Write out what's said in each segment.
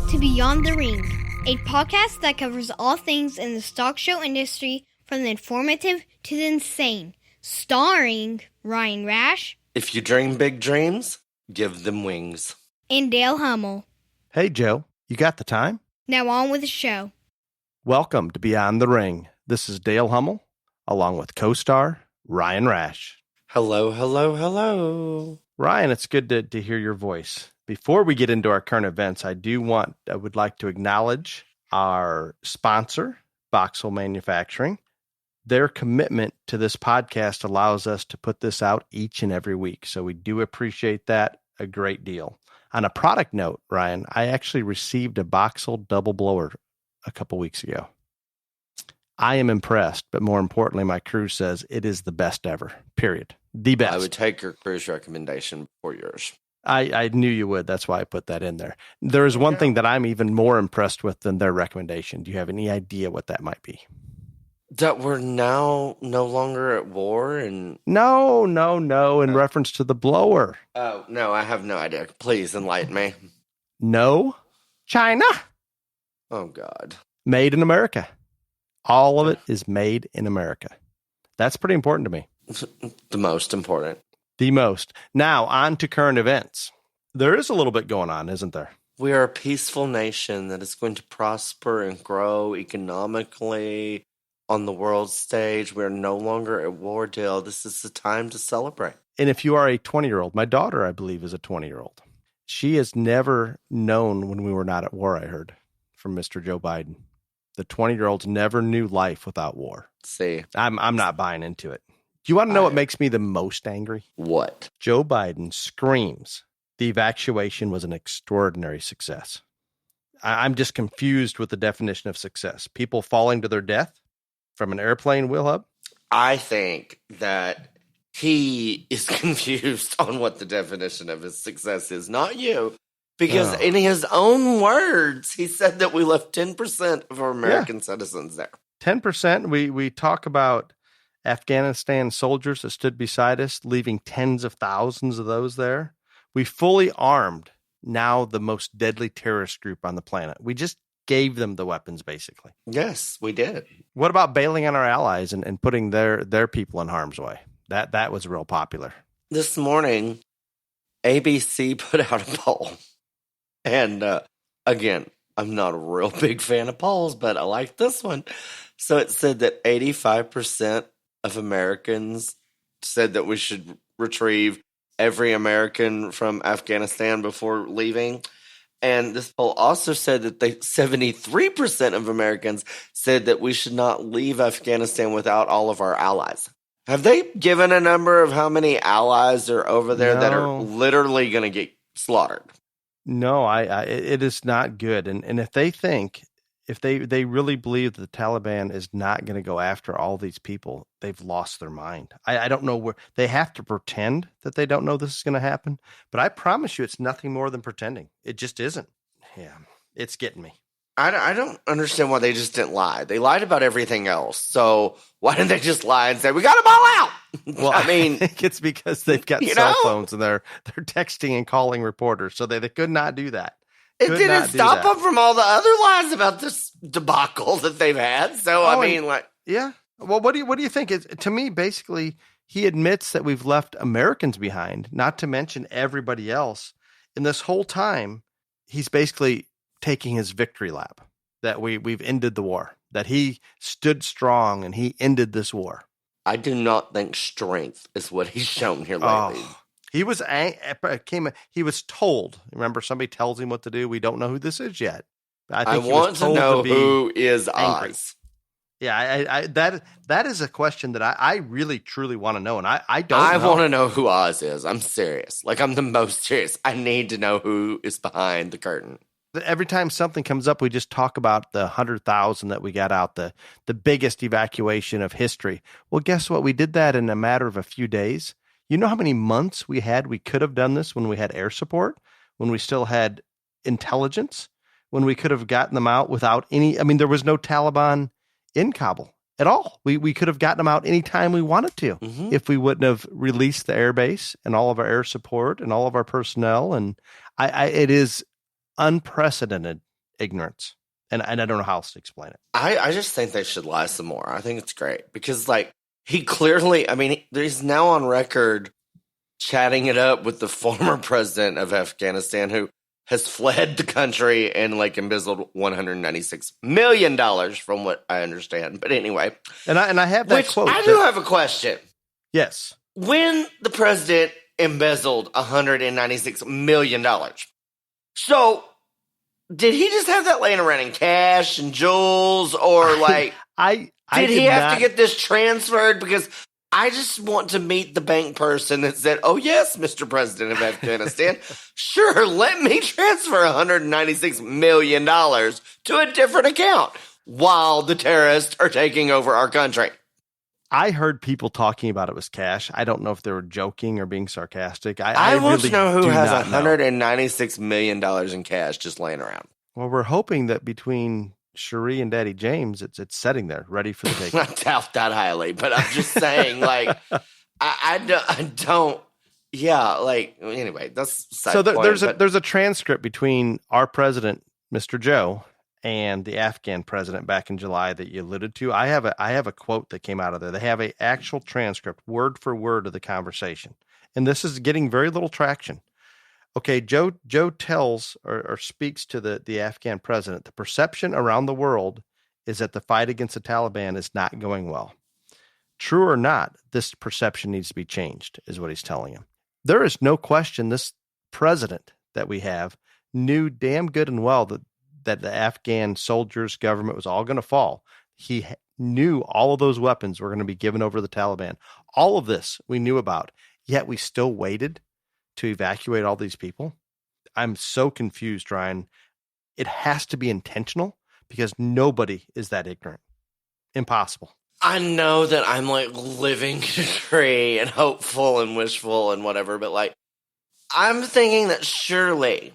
to Beyond the Ring, a podcast that covers all things in the stock show industry, from the informative to the insane, starring Ryan Rash. If you dream big dreams, give them wings. And Dale Hummel. Hey, Joe, you got the time? Now on with the show. Welcome to Beyond the Ring. This is Dale Hummel, along with co-star Ryan Rash. Hello, hello, hello. Ryan, it's good to hear your voice. Before we get into our current events, I would like to acknowledge our sponsor, Boxel Manufacturing. Their commitment to this podcast allows us to put this out each and every week. So we do appreciate that a great deal. On a product note, Ryan, I actually received a Boxel double blower a couple weeks ago. I am impressed, but more importantly, my crew says it is the best ever, period. The best. I would take your crew's recommendation before yours. I knew you would. That's why I put that in there. There is one thing that I'm even more impressed with than their recommendation. Do you have any idea what that might be? That we're now no longer at war and... No. In reference to the blower. Oh, no, I have no idea. Please enlighten me. No. China. Oh, God. Made in America. All of it is made in America. That's pretty important to me. The most important. The most. Now, on to current events. There is a little bit going on, isn't there? We are a peaceful nation that is going to prosper and grow economically on the world stage. We're no longer at war, Dale. This is the time to celebrate. And if you are a 20-year-old, my daughter, I believe, is a 20-year-old. She has never known when we were not at war, I heard, from Mr. Joe Biden. The 20-year-olds never knew life without war. See, I'm not buying into it. Do you want to know what makes me the most angry? What? Joe Biden screams the evacuation was an extraordinary success. I'm just confused with the definition of success. People falling to their death from an airplane, Will Hub? I think that he is confused on what the definition of his success is, not you. Because in his own words, he said that we left 10% of our American citizens there. 10%. We talk about Afghanistan soldiers that stood beside us, leaving tens of thousands of those there. We fully armed now the most deadly terrorist group on the planet. We just gave them the weapons, basically. Yes, we did. What about bailing on our allies and putting their people in harm's way? That was real popular. This morning, ABC put out a poll. And again, I'm not a real big fan of polls, but I like this one. So it said that 85% of Americans said that we should retrieve every American from Afghanistan before leaving. And this poll also said that 73% of Americans said that we should not leave Afghanistan without all of our allies. Have they given a number of how many allies are over there that are literally going to get slaughtered? No, it is not good. And if they really believe that the Taliban is not going to go after all these people, they've lost their mind. I don't know where they have to pretend that they don't know this is going to happen. But I promise you, it's nothing more than pretending. It just isn't. Yeah, it's getting me. I don't understand why they just didn't lie. They lied about everything else. So why didn't they just lie and say, we got them all out? Well, I think it's because they've got cell phones and they're texting and calling reporters. So they could not do that. It didn't stop them from all the other lies about this debacle that they've had. So, yeah. Well, what do you think? To me, basically, he admits that we've left Americans behind, not to mention everybody else. And this whole time, he's basically taking his victory lap, that we've ended the war, that he stood strong and he ended this war. I do not think strength is what he's shown here lately. He was told. Remember, somebody tells him what to do. We don't know who this is yet. I want to know who is angry. Oz. Yeah, that is a question that I really truly want to know, and I don't. I want to know who Oz is. I'm serious. Like, I'm the most serious. I need to know who is behind the curtain. Every time something comes up, we just talk about the 100,000 that we got out, the biggest evacuation of history. Well, guess what? We did that in a matter of a few days. You know how many months we could have done this when we had air support, when we still had intelligence, when we could have gotten them out without there was no Taliban in Kabul at all. We could have gotten them out anytime we wanted to if we wouldn't have released the air base and all of our air support and all of our personnel. And it is unprecedented ignorance. And I don't know how else to explain it. I just think they should lie some more. I think it's great because, like, he clearly, I mean, he's now on record chatting it up with the former president of Afghanistan who has fled the country and, like, embezzled $196 million from what I understand. But anyway. And I have that quote. I do have a question. Yes. When the president embezzled $196 million, so did he just have that laying around in cash and jewels, or like, did he have to get this transferred? Because I just want to meet the bank person that said, "Oh yes, Mr. President of Afghanistan, sure, let me transfer $196 million to a different account while the terrorists are taking over our country." I heard people talking about it was cash. I don't know if they were joking or being sarcastic. I want really to know who has $196 $196 million in cash just laying around. Well, we're hoping that between Cherie and Daddy James, it's sitting there ready for the taking. I doubt that highly, but I'm just saying, like, I don't. Yeah, like, anyway, that's side so point, there's a transcript between our president, Mr. Joe, and the Afghan president back in July that you alluded to. I have a quote that came out of there. They have an actual transcript, word for word, of the conversation, and this is getting very little traction. Okay, Joe tells or speaks to the Afghan president. The perception around the world is that the fight against the Taliban is not going well. True or not, this perception needs to be changed, is what he's telling him. There is no question this president that we have knew damn good and well that the Afghan soldiers' government was all going to fall. He knew all of those weapons were going to be given over to the Taliban. All of this we knew about, yet we still waited to evacuate all these people. I'm so confused, Ryan. It has to be intentional because nobody is that ignorant. Impossible. I know that I'm like living in a tree and hopeful and wishful and whatever, but like, I'm thinking that surely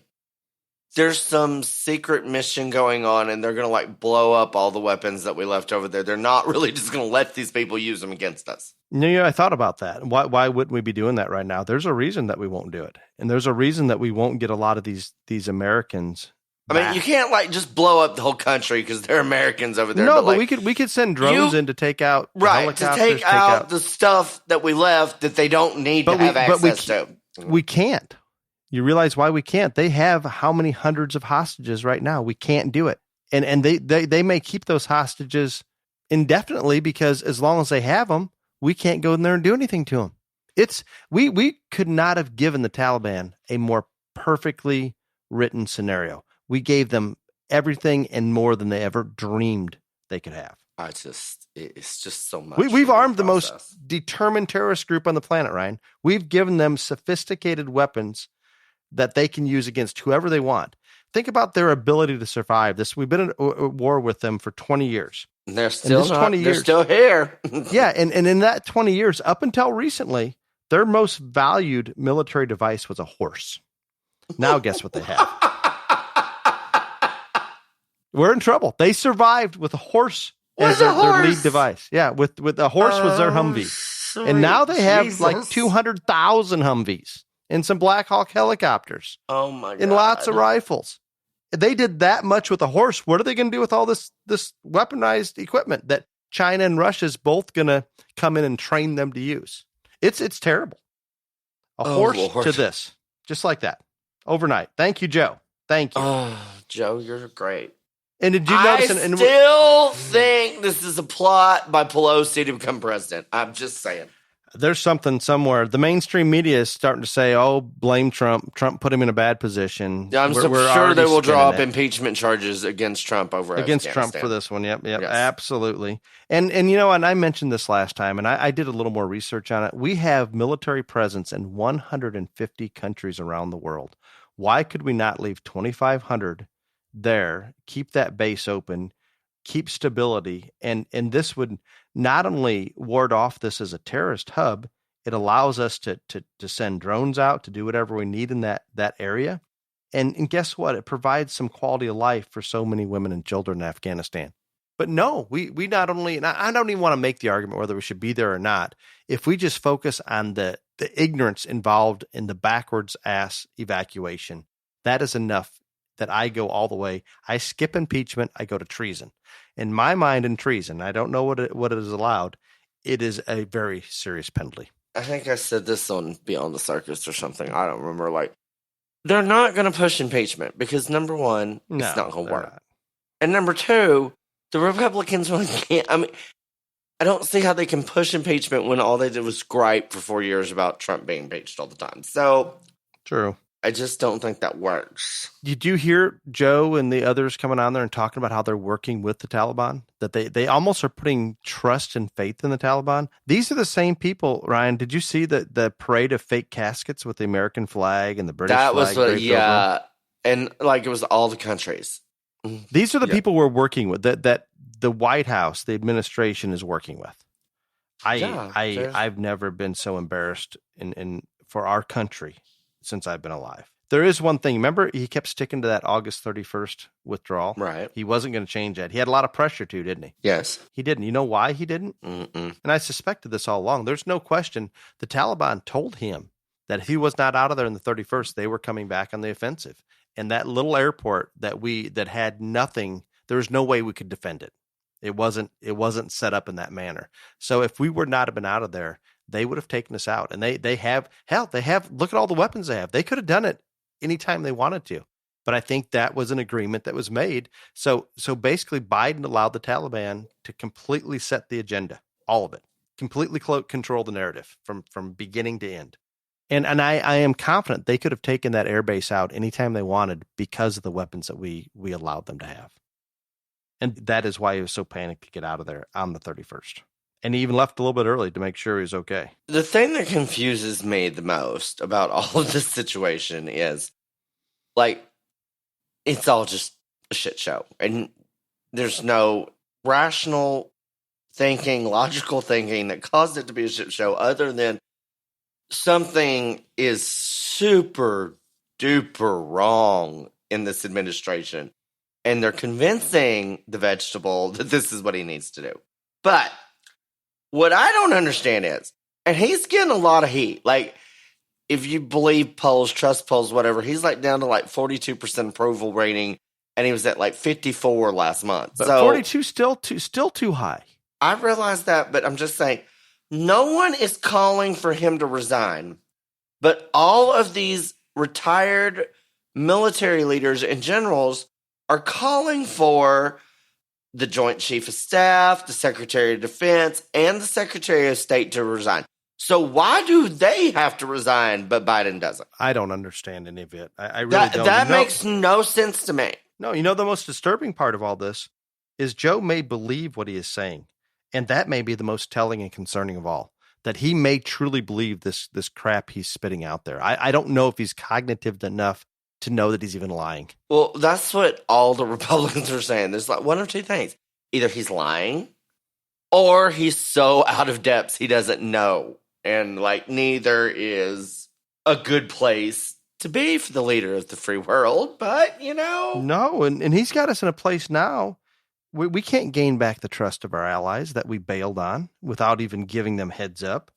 there's some secret mission going on and they're going to like blow up all the weapons that we left over there. They're not really just going to let these people use them against us. Yeah, I thought about that. Why wouldn't we be doing that right now? There's a reason that we won't do it. And there's a reason that we won't get a lot of these Americans back. I mean, you can't like just blow up the whole country because they're Americans over there. No, but like, we could send drones in to take out to take out the stuff that we left that they don't need to have access to. We can't. You realize why we can't? They have how many hundreds of hostages right now? We can't do it. And they may keep those hostages indefinitely because as long as they have them, we can't go in there and do anything to them. We could not have given the Taliban a more perfectly written scenario. We gave them everything and more than they ever dreamed they could have. It's just so much. We've armed the most determined terrorist group on the planet, Ryan. We've given them sophisticated weapons that they can use against whoever they want. Think about their ability to survive this. We've been in a war with them for 20 years. And they're still they're still here. Yeah, and in that 20 years, up until recently, their most valued military device was a horse. Now guess what they have? We're in trouble. They survived with a horse as their lead device. Yeah, with a horse was their Humvee. And now they have like 200,000 Humvees and some Black Hawk helicopters. Oh my God. And lots of rifles. They did that much with a horse. What are they going to do with all this weaponized equipment that China and Russia is both going to come in and train them to use? It's terrible. A horse Lord. To this, just like that, overnight. Thank you, Joe. Thank you. Oh, Joe, you're great. And did you notice? I still think this is a plot by Pelosi to become president. I'm just saying. There's something somewhere. The mainstream media is starting to say, "Oh, blame Trump. Trump put him in a bad position." Yeah, I'm sure they will draw up impeachment charges against Trump against Trump for this one. Yep, yes. Absolutely. And you know, and I mentioned this last time, and I did a little more research on it. We have military presence in 150 countries around the world. Why could we not leave 2,500 there? Keep that base open. Keep stability, and this would not only ward off this as a terrorist hub, it allows us to send drones out to do whatever we need in that area. And guess what? It provides some quality of life for so many women and children in Afghanistan. But no, we not only, and I don't even want to make the argument whether we should be there or not. If we just focus on the ignorance involved in the backwards ass evacuation, that is enough that I go all the way. I skip impeachment. I go to treason. In my mind, in treason, I don't know what it is allowed. It is a very serious penalty. I think I said this on Beyond the Circus or something. I don't remember. Like, they're not going to push impeachment because, number one, it's not going to work. Not. And number two, the Republicans really can't. I mean, I don't see how they can push impeachment when all they did was gripe for 4 years about Trump being impeached all the time. So, True. I just don't think that works. Did you hear Joe and the others coming on there and talking about how they're working with the Taliban? That they almost are putting trust and faith in the Taliban. These are the same people, Ryan. Did you see the parade of fake caskets with the American flag and the British flag? That was what, yeah. And like it was all the countries. These are the people we're working with, that the White House, the administration is working with. I've never been so embarrassed in for our country since I've been alive. There is one thing. Remember, he kept sticking to that August 31st withdrawal. Right. He wasn't going to change that. He had a lot of pressure too, didn't he? Yes. He didn't. You know why he didn't? Mm-mm. And I suspected this all along. There's no question. The Taliban told him that if he was not out of there in the 31st, they were coming back on the offensive. And that little airport that had nothing, there was no way we could defend it. It wasn't set up in that manner. So if we would not have been out of there, they would have taken us out. And they have, look at all the weapons they have. They could have done it anytime they wanted to. But I think that was an agreement that was made. So basically Biden allowed the Taliban to completely set the agenda, all of it, completely control the narrative from beginning to end. And I am confident they could have taken that air base out anytime they wanted because of the weapons that we allowed them to have. And that is why he was so panicked to get out of there on the 31st. And he even left a little bit early to make sure he was okay. The thing that confuses me the most about all of this situation is, like, it's all just a shit show. And there's no rational thinking, logical thinking that caused it to be a shit show other than something is super duper wrong in this administration. And they're convincing the vegetable that this is what he needs to do. But what I don't understand is, and he's getting a lot of heat. Like, if you believe polls, trust polls, whatever, he's like down to like 42% approval rating, and he was at like 54 last month. But so 42 still too high. I realize that, but I'm just saying, no one is calling for him to resign. But all of these retired military leaders and generals are calling for the Joint Chief of Staff, the Secretary of Defense, and the Secretary of State to resign. So why do they have to resign, but Biden doesn't? I don't understand any of it. I really don't. That makes no sense to me. No, the most disturbing part of all this is Joe may believe what he is saying, and that may be the most telling and concerning of all, that he may truly believe this crap he's spitting out there. I don't know if he's cognitive enough to know that he's even lying. Well, that's what all the Republicans are saying. There's like one of two things. Either he's lying or he's so out of depth he doesn't know. And like neither is a good place to be for the leader of the free world. But, No, and he's got us in a place now where we can't gain back the trust of our allies that we bailed on without even giving them heads up.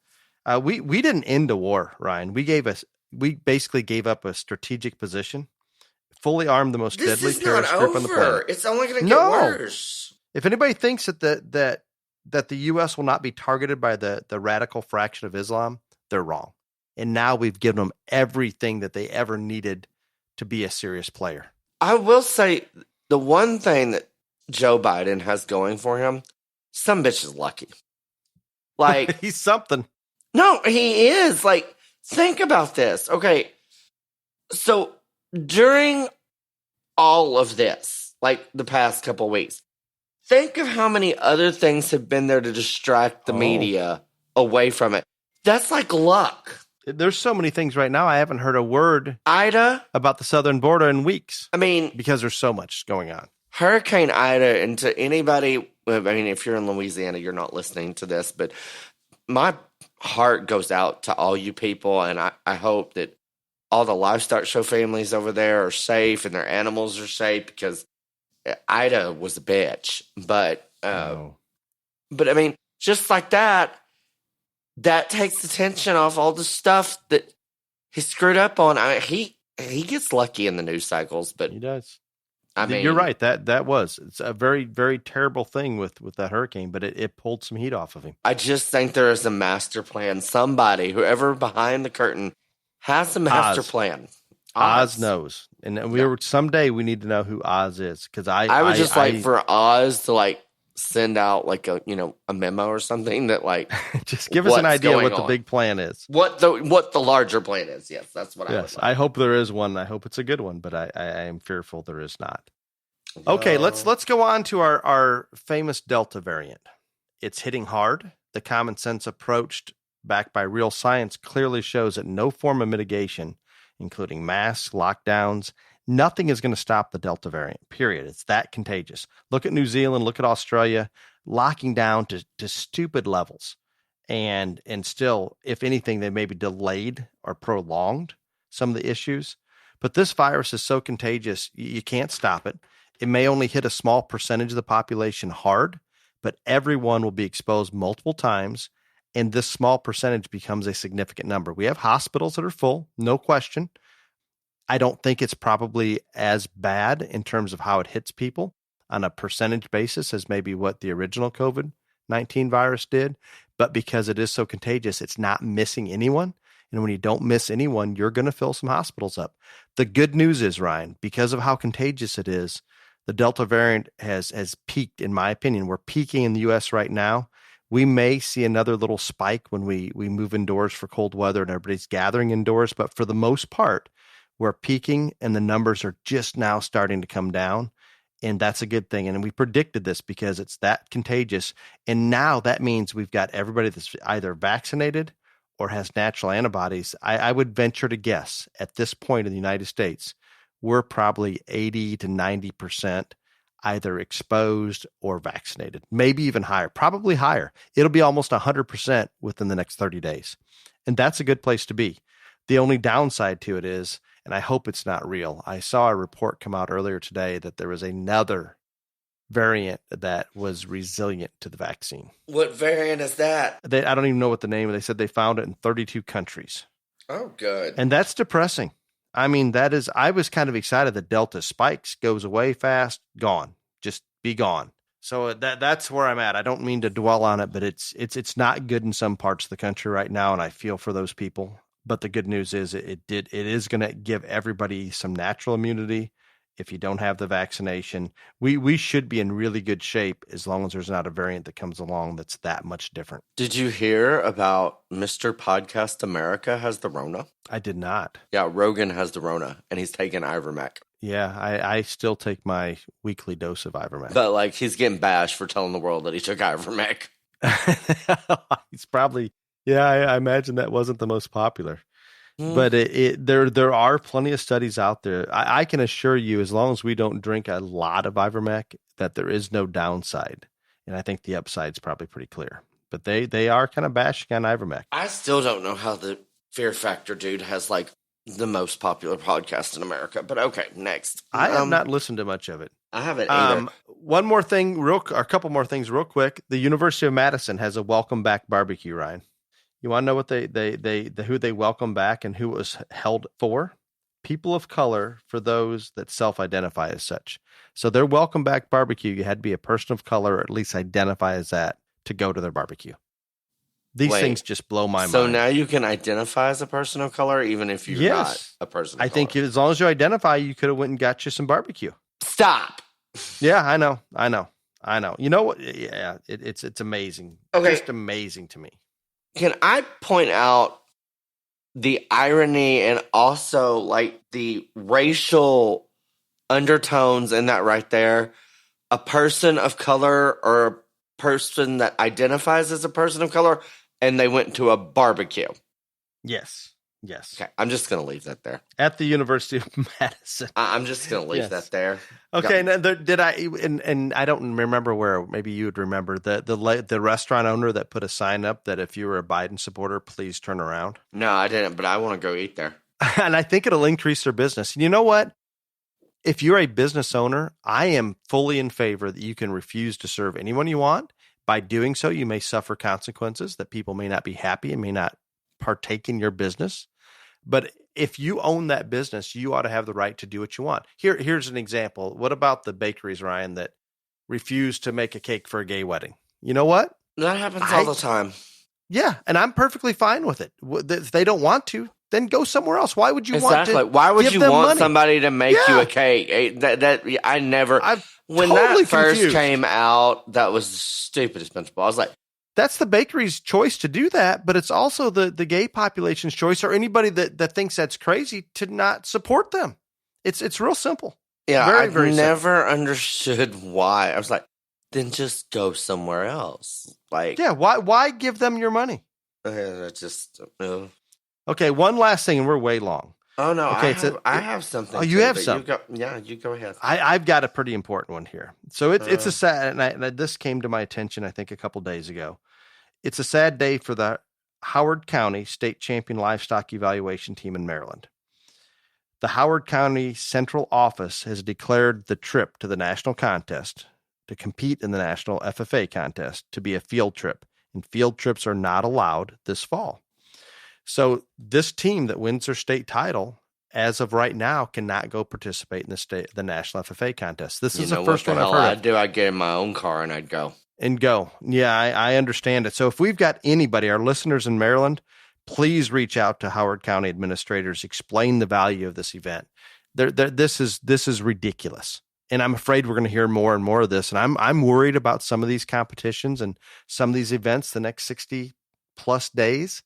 We didn't end a war, Ryan. We basically gave up a strategic position, fully armed the most deadly terrorist group on the planet. It's only going to get worse. If anybody thinks that the U.S. will not be targeted by the radical fraction of Islam, they're wrong. And now we've given them everything that they ever needed to be a serious player. I will say the one thing that Joe Biden has going for him, some bitch is lucky. Like he's something. No, he is. Like, think about this. Okay. So during all of this, like the past couple weeks, think of how many other things have been there to distract the media away from it. That's like luck. There's so many things right now. I haven't heard a word about the southern border in weeks. I mean, because there's so much going on. Hurricane Ida, and to anybody, I mean, if you're in Louisiana, you're not listening to this, but my heart goes out to all you people, and I hope that all the livestock show families over there are safe and their animals are safe, because Ida was a bitch. But I mean, just like that takes the tension off all the stuff that he screwed up on. I mean, he gets lucky in the news cycles, but He does. I mean, you're right. It's a very, very terrible thing with that hurricane, but it pulled some heat off of him. I just think there is a master plan. Somebody, whoever behind the curtain, has a master plan. Oz knows, and someday we need to know who Oz is, because I would just like for Oz to like send out like a memo or something that like just give us an idea what the big plan is, what the larger plan is. Yes, that's what I would like. I hope there is one. I hope it's a good one, but I am fearful there is not. Okay, let's go on to our famous Delta variant. It's hitting hard. The common sense approach backed by real science clearly shows that no form of mitigation, including masks, lockdowns, nothing is going to stop the Delta variant, period. It's that contagious. Look at New Zealand, look at Australia, locking down to stupid levels. And still, if anything, they may be delayed or prolonged some of the issues. But this virus is so contagious, you can't stop it. It may only hit a small percentage of the population hard, but everyone will be exposed multiple times, and this small percentage becomes a significant number. We have hospitals that are full, no question. I don't think it's probably as bad in terms of how it hits people on a percentage basis as maybe what the original COVID-19 virus did, but because it is so contagious, it's not missing anyone. And when you don't miss anyone, you're going to fill some hospitals up. The good news is, Ryan, because of how contagious it is, the Delta variant has peaked, in my opinion. We're peaking in the U.S. right now. We may see another little spike when we move indoors for cold weather and everybody's gathering indoors. But for the most part, we're peaking and the numbers are just now starting to come down. And that's a good thing. And we predicted this because it's that contagious. And now that means we've got everybody that's either vaccinated or has natural antibodies. I would venture to guess at this point in the United States, we're probably 80 to 90% either exposed or vaccinated, maybe even higher, probably higher. It'll be almost 100% within the next 30 days. And that's a good place to be. The only downside to it is, and I hope it's not real, I saw a report come out earlier today that there was another variant that was resilient to the vaccine. What variant is that? I don't even know what the name is. They said they found it in 32 countries. Oh, good. And that's depressing. I mean, I was kind of excited that Delta spikes, goes away fast, gone, just be gone. So that's where I'm at. I don't mean to dwell on it, but it's not good in some parts of the country right now, and I feel for those people. But the good news is it is going to give everybody some natural immunity. If you don't have the vaccination, we should be in really good shape as long as there's not a variant that comes along that's that much different. Did you hear about Mr. Podcast America has the Rona? I did not. Yeah, Rogan has the Rona, and he's taking Ivermectin. Yeah, I still take my weekly dose of Ivermectin. But like he's getting bashed for telling the world that he took Ivermectin. He's probably, I imagine that wasn't the most popular. But there are plenty of studies out there. I can assure you, as long as we don't drink a lot of Ivermectin, that there is no downside. And I think the upside's probably pretty clear. But they are kind of bashing on Ivermectin. I still don't know how the Fear Factor dude has like the most popular podcast in America. But okay, next. I have not listened to much of it. I haven't either. One more thing, or a couple more things real quick. The University of Madison has a welcome back barbecue, Ryan. You want to know what who they welcome back and who it was held for? People of color, for those that self-identify as such. So their welcome back barbecue, you had to be a person of color or at least identify as that to go to their barbecue. These things just blow my mind. So now you can identify as a person of color even if you're not a person of color. I think as long as you identify, you could have went and got you some barbecue. Stop. Yeah, I know. You know what? Yeah, it's amazing. Okay. Just amazing to me. Can I point out the irony and also like the racial undertones in that right there? A person of color or a person that identifies as a person of color, and they went to a barbecue. Yes. Okay, I'm just going to leave that there. At the University of Madison. I'm just going to leave that there. Okay, now did I? And I don't remember where. Maybe you would remember the restaurant owner that put a sign up that if you were a Biden supporter, please turn around. No, I didn't, but I want to go eat there. And I think it'll increase their business. And you know what? If you're a business owner, I am fully in favor that you can refuse to serve anyone you want. By doing so, you may suffer consequences that people may not be happy and may not partake in your business. But if you own that business, you ought to have the right to do what you want. Here's an example. What about the bakeries, Ryan, that refuse to make a cake for a gay wedding? You know what? That happens all the time. Yeah, and I'm perfectly fine with it. If they don't want to, then go somewhere else. Why would you want to? Why would you want money? somebody to make you a cake? I never. When totally that first confused. came out, that was the stupidest principle. I was like, that's the bakery's choice to do that, but it's also the gay population's choice, or anybody that thinks that's crazy, to not support them. It's real simple. yeah, Very, I very never understood why. I was like, then just go somewhere else. Like, Yeah, why give them your money? just. Okay, one last thing, and we're way long. Oh no! Okay, I have something. Oh, you have some. You go ahead. I've got a pretty important one here. So it's a sad, and this came to my attention, I think, a couple days ago. It's a sad day for the Howard County State Champion Livestock Evaluation Team in Maryland. The Howard County Central Office has declared the trip to the national contest to compete in the national FFA contest to be a field trip, and field trips are not allowed this fall. So this team that wins their state title, as of right now, cannot go participate in the national FFA contest. This is the first one I've heard of. I'd get in my own car and I'd go. Yeah, I understand it. So if we've got anybody, our listeners in Maryland, please reach out to Howard County administrators, explain the value of this event. This is ridiculous. And I'm afraid we're going to hear more and more of this. And I'm worried about some of these competitions and some of these events the next 60 plus days.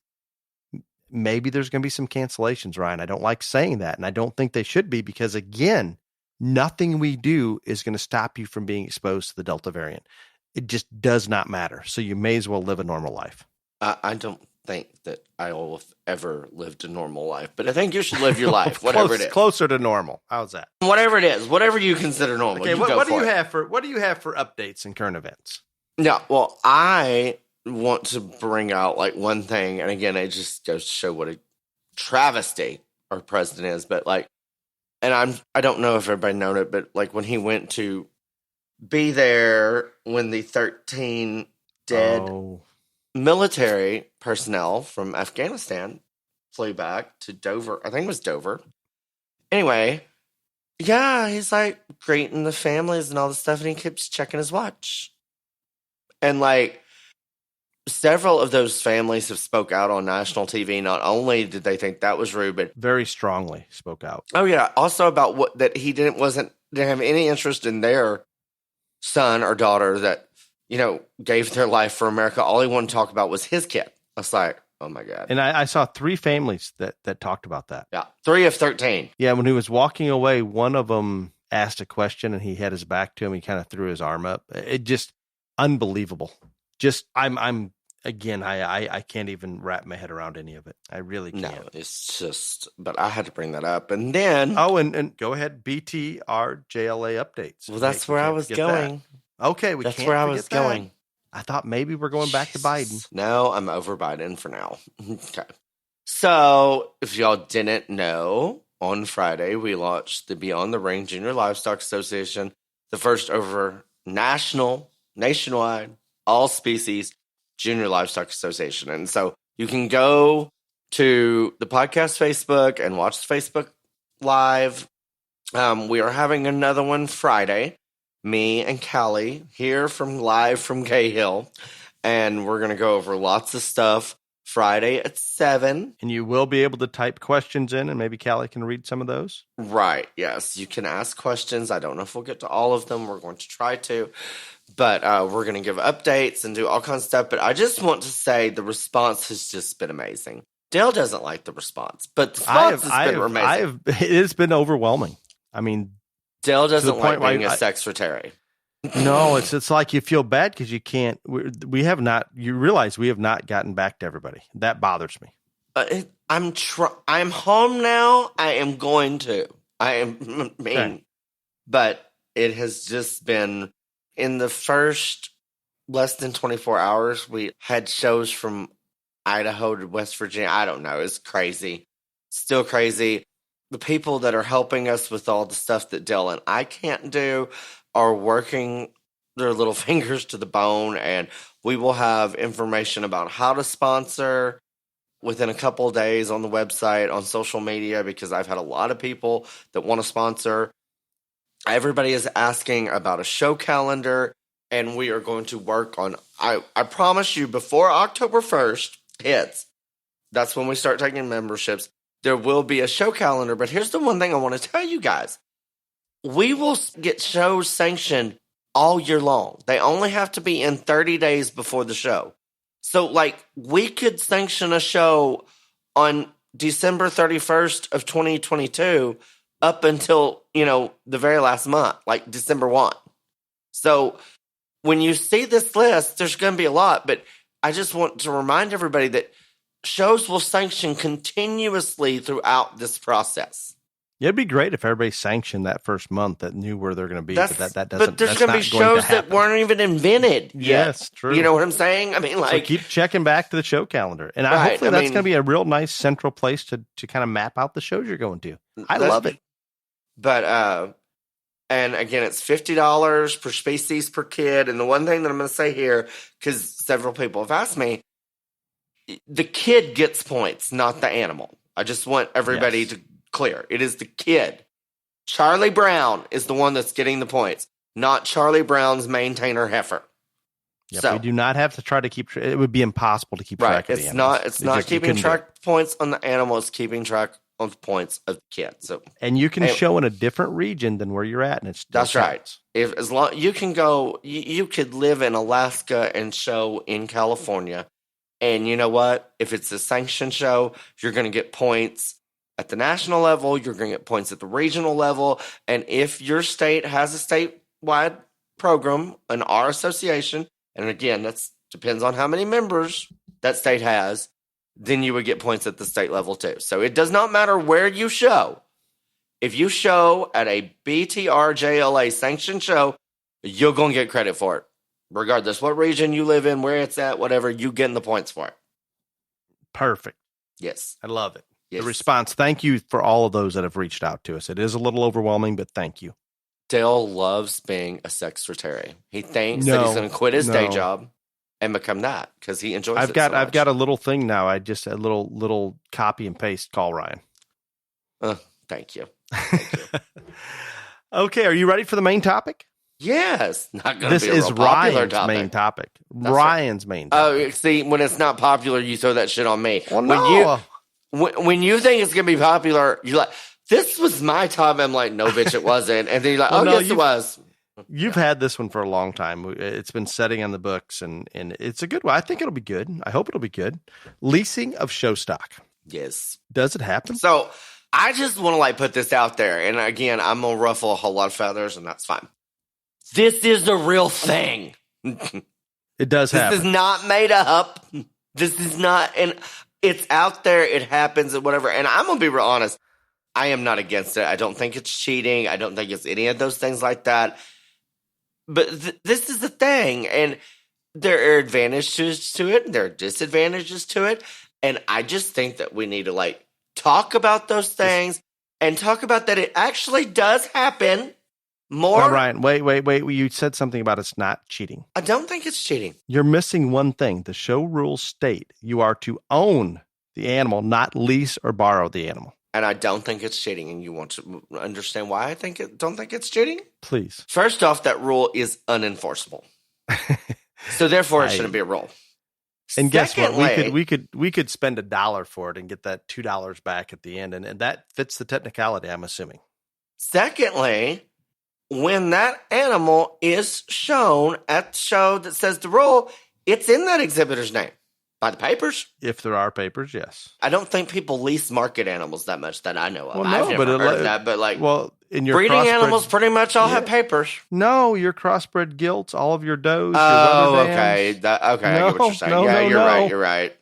Maybe there's going to be some cancellations, Ryan. I don't like saying that. And I don't think they should be, because again, nothing we do is going to stop you from being exposed to the Delta variant. It just does not matter. So you may as well live a normal life. I don't think that I will have ever lived a normal life, but I think you should live your life, whatever it is. Closer to normal. How's that? Whatever it is, whatever you consider normal. Okay, what do you have for updates and current events? Yeah, well, I want to bring out like one thing, and again, it just goes to show what a travesty our president is. But like, and I don't know if everybody known it, but like when he went to be there when the 13 dead military personnel from Afghanistan flew back to Dover. I think it was Dover. Anyway, yeah, he's like greeting the families and all this stuff, and he keeps checking his watch. And like, several of those families have spoke out on national TV. Not only did they think that was rude, but very strongly spoke out. Oh yeah, also about what that he didn't have any interest in their son or daughter that, you know, gave their life for America. All he wanted to talk about was his kid. I was like, oh my God. And I saw 3 families that talked about that. Yeah, 3 of 13. Yeah, when he was walking away, one of them asked a question and he had his back to him. He kind of threw his arm up. It just unbelievable. Just I'm again, I can't even wrap my head around any of it. I really can't. No, it's just, but I had to bring that up. And then and go ahead, BTRJLA updates. Well, that's where I was going. That. Okay, that's where I was going. I thought maybe we're going back to Biden. No, I'm over Biden for now. Okay. So, if y'all didn't know, on Friday we launched the Beyond the Ring Junior Livestock Association, the first over nationwide, all species Junior Livestock Association. And so you can go to the podcast Facebook and watch the Facebook Live. We are having another one Friday. Me and Callie here live from Cahill. And we're going to go over lots of stuff Friday at 7. And you will be able to type questions in, and maybe Callie can read some of those? Right, yes. You can ask questions. I don't know if we'll get to all of them. We're going to try to. But we're going to give updates and do all kinds of stuff. But I just want to say the response has just been amazing. Dale doesn't like the response, but the response has been amazing. It has been overwhelming. I mean, Dale doesn't like being a secretary. No, it's like you feel bad because you can't. We have not. You realize we have not gotten back to everybody. That bothers me. I'm home now. I am going to. But it has just been. In the first less than 24 hours, we had shows from Idaho to West Virginia. I don't know. It's crazy. Still crazy. The people that are helping us with all the stuff that Dale and I can't do are working their little fingers to the bone, and we will have information about how to sponsor within a couple of days on the website, on social media, because I've had a lot of people that want to sponsor. Everybody is asking about a show calendar, and we are going to work on, I promise you, before October 1st hits, that's when we start taking memberships, there will be a show calendar. But here's the one thing I want to tell you guys. We will get shows sanctioned all year long. They only have to be in 30 days before the show. So, like, we could sanction a show on December 31st of 2022 up until, the very last month, like December 1. So, when you see this list, there's going to be a lot, but I just want to remind everybody that shows will sanction continuously throughout this process. It'd be great if everybody sanctioned that first month that knew where they're going to be. But there's going to be shows that weren't even invented yet. Yes, true. You know what I'm saying? I mean, so keep checking back to the show calendar. And hopefully that's going to be a real nice central place to kind of map out the shows you're going to. I love it. But, and again, it's $50 per species per kid. And the one thing that I'm going to say here, because several people have asked me, the kid gets points, not the animal. I just want everybody to clear. It is the kid. Charlie Brown is the one that's getting the points, not Charlie Brown's maintainer heifer. Yep, so we do not have to try to keep. It would be impossible to keep track of the animals. It's not keeping track of points on the animal. It's keeping track of points of the kid. So, and you can show in a different region than where you're at, and it's that's right. As long you can go, you could live in Alaska and show in California, and you know what? If it's a sanctioned show, you're going to get points at the national level. You're going to get points at the regional level, and if your state has a statewide program, in our association. And again, that depends on how many members that state has, then you would get points at the state level too. So it does not matter where you show. If you show at a BTRJLA sanctioned show, you're going to get credit for it. Regardless what region you live in, where it's at, whatever, you getting the points for it. Perfect. Yes. I love it. Yes. The response. Thank you for all of those that have reached out to us. It is a little overwhelming, but thank you. Dale loves being a secretary. He thinks that he's going to quit his day job and become that because he enjoys it. I've got a little thing now. A little copy and paste. Call Ryan. Thank you. Okay, are you ready for the main topic? Yes. Not going to This be a is real popular Ryan's topic. main topic. That's Ryan's main topic. Oh, see, when it's not popular, you throw that shit on me. Well, no. When you think it's going to be popular, you're like, this was my time. I'm like, no, bitch, it wasn't. And then you're like, yes, it was. You've had this one for a long time. It's been setting on the books, and it's a good one. I think it'll be good. I hope it'll be good. Leasing of show stock. Yes. Does it happen? So I just want to put this out there. And again, I'm going to ruffle a whole lot of feathers, and that's fine. This is the real thing. It does happen. This is not made up. This is not, and it's out there. It happens and whatever. And I'm going to be real honest. I am not against it. I don't think it's cheating. I don't think it's any of those things like that. But this is the thing. And there are advantages to it. And there are disadvantages to it. And I just think that we need to talk about those things and talk about that it actually does happen more. Well, Ryan, wait. You said something about it's not cheating. I don't think it's cheating. You're missing one thing. The show rules state you are to own the animal, not lease or borrow the animal. And I don't think it's cheating. And you want to understand why I don't think it's cheating? Please. First off, that rule is unenforceable. So therefore, it shouldn't be a rule. And guess what? We could spend $1 for it and get that $2 back at the end. And that fits the technicality, I'm assuming. Secondly, when that animal is shown at the show that says the rule, it's in that exhibitor's name. By the papers? If there are papers, yes. I don't think people lease market animals that much that I know of. Well, I've never heard of that, but in your breeding animals pretty much all have papers. No, your crossbred gilts, all of your does. Oh, your okay. I get what you're saying. You're right.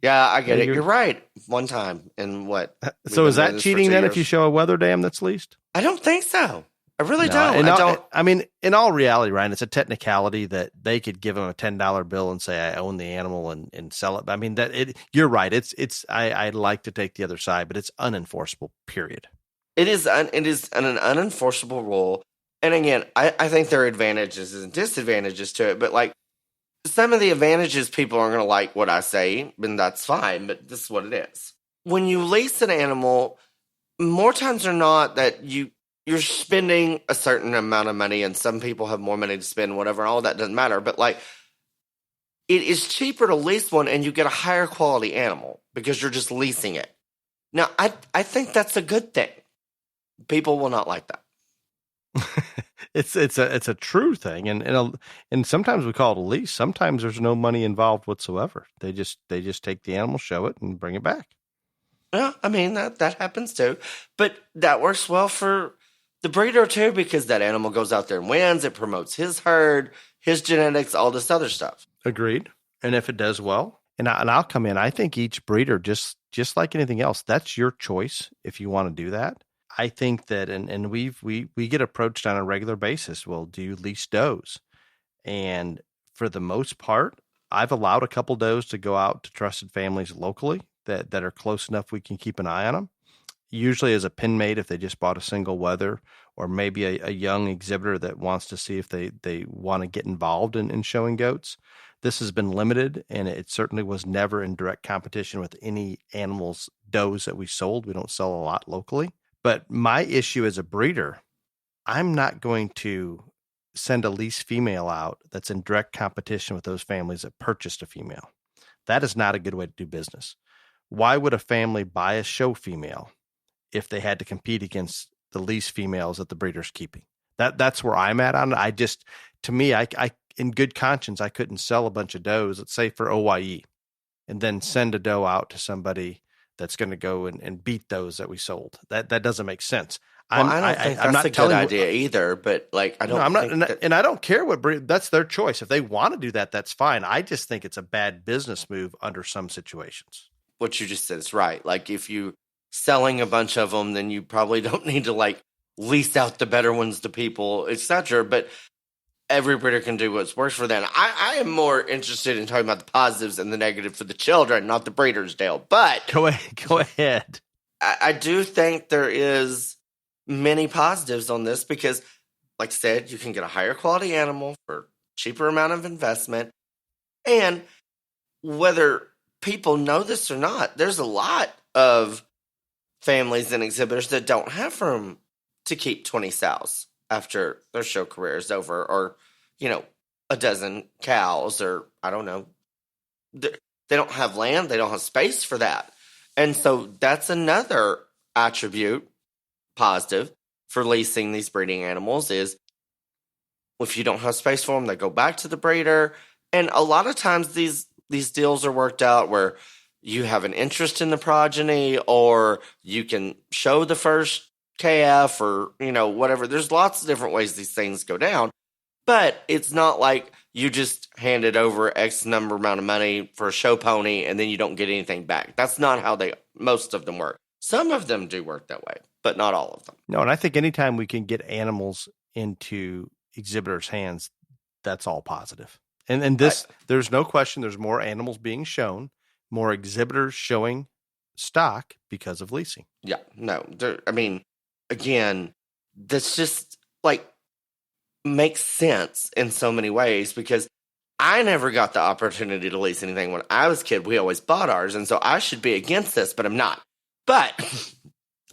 Yeah, I get it. You're right. One time in what? So is that cheating then if you show a weather dam that's leased? I don't think so. I really don't. I mean, in all reality, Ryan, it's a technicality that they could give them a $10 bill and say, I own the animal and sell it. I mean, you're right. I'd like to take the other side, but it's unenforceable, period. It is an unenforceable rule. And again, I think there are advantages and disadvantages to it, but some of the advantages people aren't going to like what I say, and that's fine, but this is what it is. When you lease an animal, more times than not that you're spending a certain amount of money, and some people have more money to spend, whatever, all that doesn't matter. But like, it is cheaper to lease one and you get a higher quality animal because you're just leasing it. Now, I think that's a good thing. People will not like that. It's a true thing, and sometimes we call it a lease. Sometimes there's no money involved whatsoever. They just take the animal, show it, and bring it back. Yeah, I mean that happens too, but that works well for the breeder too because that animal goes out there and wins. It promotes his herd, his genetics, all this other stuff. Agreed. And if it does well, and I'll come in. I think each breeder, just like anything else, that's your choice if you want to do that. I think that, and we get approached on a regular basis. Well, do you lease does? And for the most part, I've allowed a couple does to go out to trusted families locally that are close enough we can keep an eye on them. Usually as a pin mate if they just bought a single wether, or maybe a young exhibitor that wants to see if they want to get involved in showing goats. This has been limited, and it certainly was never in direct competition with any animals, does that we sold. We don't sell a lot locally. But my issue as a breeder, I'm not going to send a lease female out that's in direct competition with those families that purchased a female. That is not a good way to do business. Why would a family buy a show female if they had to compete against the lease females that the breeder's keeping? That's where I'm at on it. To me, I in good conscience, I couldn't sell a bunch of does, let's say for OYE, and then send a doe out to somebody that's going to go and beat those that we sold. That doesn't make sense. Well, I don't think that's a good idea either, but like, I don't and I don't care what breed, that's their choice. If they want to do that, that's fine. I just think it's a bad business move under some situations. What you just said is right. Like if you selling a bunch of them, then you probably don't need to like lease out the better ones to people, etc. But every breeder can do what's works for them. I am more interested in talking about the positives and the negative for the children, not the breeders, Dale. But go ahead. I do think there is many positives on this because, like I said, you can get a higher quality animal for cheaper amount of investment. And whether people know this or not, there's a lot of families and exhibitors that don't have room to keep 20 sows after their show career is over, or, a dozen cows, or I don't know. They don't have land. They don't have space for that. And so that's another attribute, positive, for leasing these breeding animals is if you don't have space for them, they go back to the breeder. And a lot of times these deals are worked out where you have an interest in the progeny, or you can show the first KF, or, whatever. There's lots of different ways these things go down. But it's not like you just handed over X number amount of money for a show pony and then you don't get anything back. That's not how most of them work. Some of them do work that way, but not all of them. No, and I think anytime we can get animals into exhibitors' hands, that's all positive. And this, there's no question, there's more animals being shown, more exhibitors showing stock because of leasing. Yeah, no, again, that's just like makes sense in so many ways because I never got the opportunity to lease anything when I was a kid. We always bought ours, and so I should be against this, but I'm not. But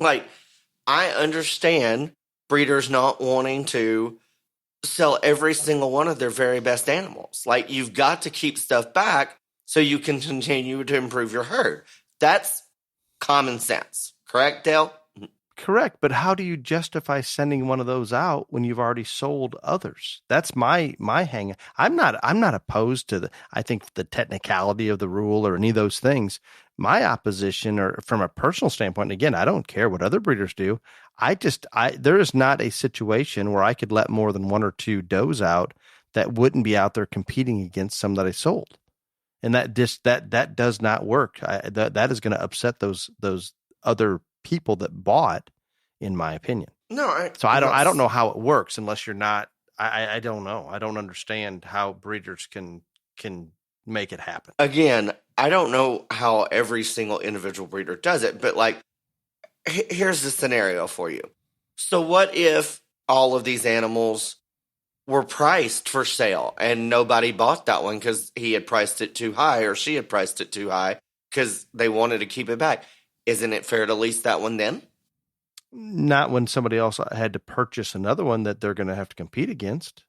I understand breeders not wanting to sell every single one of their very best animals. Like, you've got to keep stuff back so you can continue to improve your herd. That's common sense. Correct, Dale? Correct, but how do you justify sending one of those out when you've already sold others? That's my hang. I'm not opposed to the technicality of the rule or any of those things. My opposition, or from a personal standpoint, again, I don't care what other breeders do. There is not a situation where I could let more than one or two does out that wouldn't be out there competing against some that I sold, and that does not work. That is going to upset those other people that bought, in my opinion. No, I don't know how it works unless you're not. I don't know. I don't understand how breeders can make it happen. Again, I don't know how every single individual breeder does it, but here's the scenario for you. So what if all of these animals were priced for sale, and nobody bought that one because he had priced it too high or she had priced it too high because they wanted to keep it back. Isn't it fair to lease that one then? Not when somebody else had to purchase another one that they're going to have to compete against.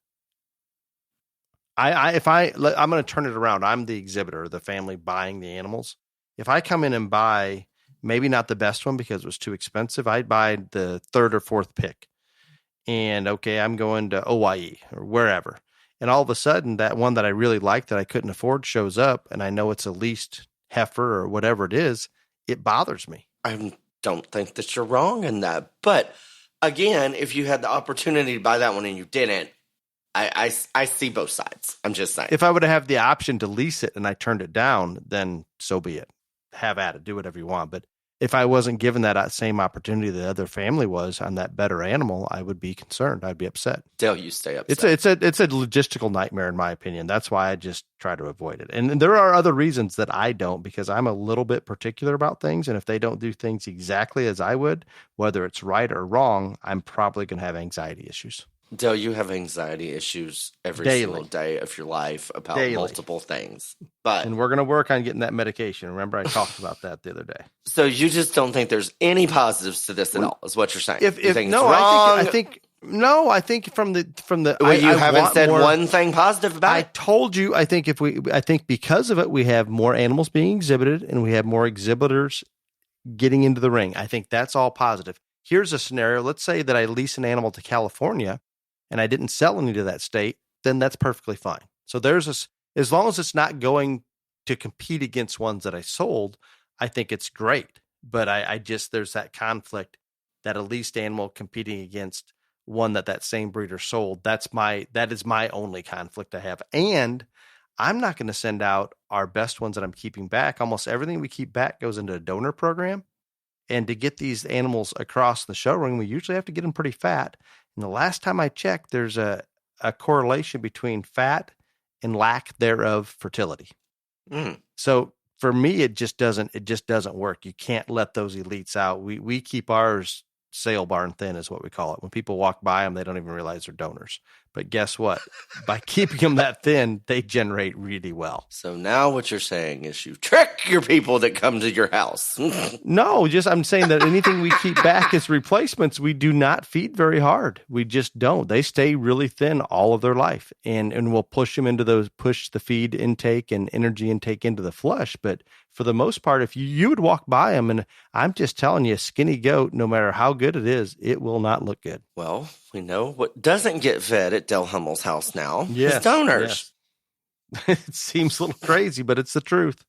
I'm going to turn it around. I'm the exhibitor, the family buying the animals. If I come in and buy maybe not the best one because it was too expensive, I'd buy the third or fourth pick. And okay, I'm going to OYE or wherever. And all of a sudden that one that I really like that I couldn't afford shows up, and I know it's a leased heifer or whatever it is, it bothers me. I don't think that you're wrong in that. But again, if you had the opportunity to buy that one and you didn't, I see both sides. I'm just saying. If I would have the option to lease it and I turned it down, then so be it. Have at it. Do whatever you want. But if I wasn't given that same opportunity the other family was on that better animal, I would be concerned. I'd be upset. Dale, you stay upset. It's a logistical nightmare in my opinion. That's why I just try to avoid it. And there are other reasons that I don't, because I'm a little bit particular about things. And if they don't do things exactly as I would, whether it's right or wrong, I'm probably going to have anxiety issues. Dale, you have anxiety issues every single day of your life about multiple things. And we're going to work on getting that medication. Remember, I talked about that the other day. So you just don't think there's any positives to this at all, is what you're saying? I think from the well, you haven't said one thing positive about it. I told you, I think because of it, we have more animals being exhibited and we have more exhibitors getting into the ring. I think that's all positive. Here's a scenario. Let's say that I lease an animal to California and I didn't sell any to that state, then that's perfectly fine. So as long as it's not going to compete against ones that I sold, I think it's great. But there's that conflict that a leased animal competing against one that same breeder sold. That is my only conflict I have. And I'm not going to send out our best ones that I'm keeping back. Almost everything we keep back goes into a donor program. And to get these animals across the showroom, we usually have to get them pretty fat. And the last time I checked, there's a correlation between fat and lack thereof fertility. So for me, it just doesn't work. You can't let those elites out. We keep ours sale barn thin is what we call it. When people walk by them, they don't even realize they're donors. But guess what? By keeping them that thin, they generate really well. So now what you're saying is you trick your people that come to your house. No, I'm saying that anything we keep back as replacements, we do not feed very hard. We just don't. They stay really thin all of their life. And we'll push the feed intake and energy intake into the flush. But for the most part, if you would walk by them, and I'm just telling you, a skinny goat, no matter how good it is, it will not look good. Well, we know what doesn't get fed at Del Hummel's house now. Yes, is donors. Yes. It seems a little crazy, but it's the truth.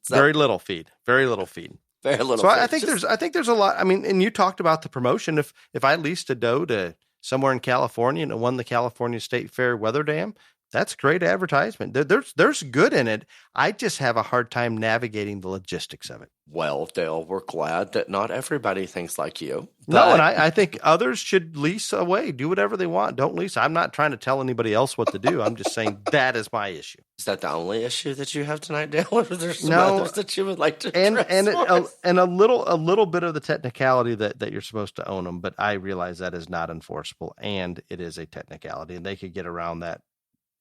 Very little feed. Very little feed. Very little. So I think there's a lot. I mean, and you talked about the promotion. If I leased a doe to somewhere in California and it won the California State Fair weather dam, that's great advertisement. There's good in it. I just have a hard time navigating the logistics of it. Well, Dale, we're glad that not everybody thinks like you. No, and I think others should lease away. Do whatever they want. Don't lease. I'm not trying to tell anybody else what to do. I'm just saying that is my issue. Is that the only issue that you have tonight, Dale? Or is there some others that you would like to and a little bit of the technicality that you're supposed to own them, but I realize that is not enforceable, and it is a technicality, and they could get around that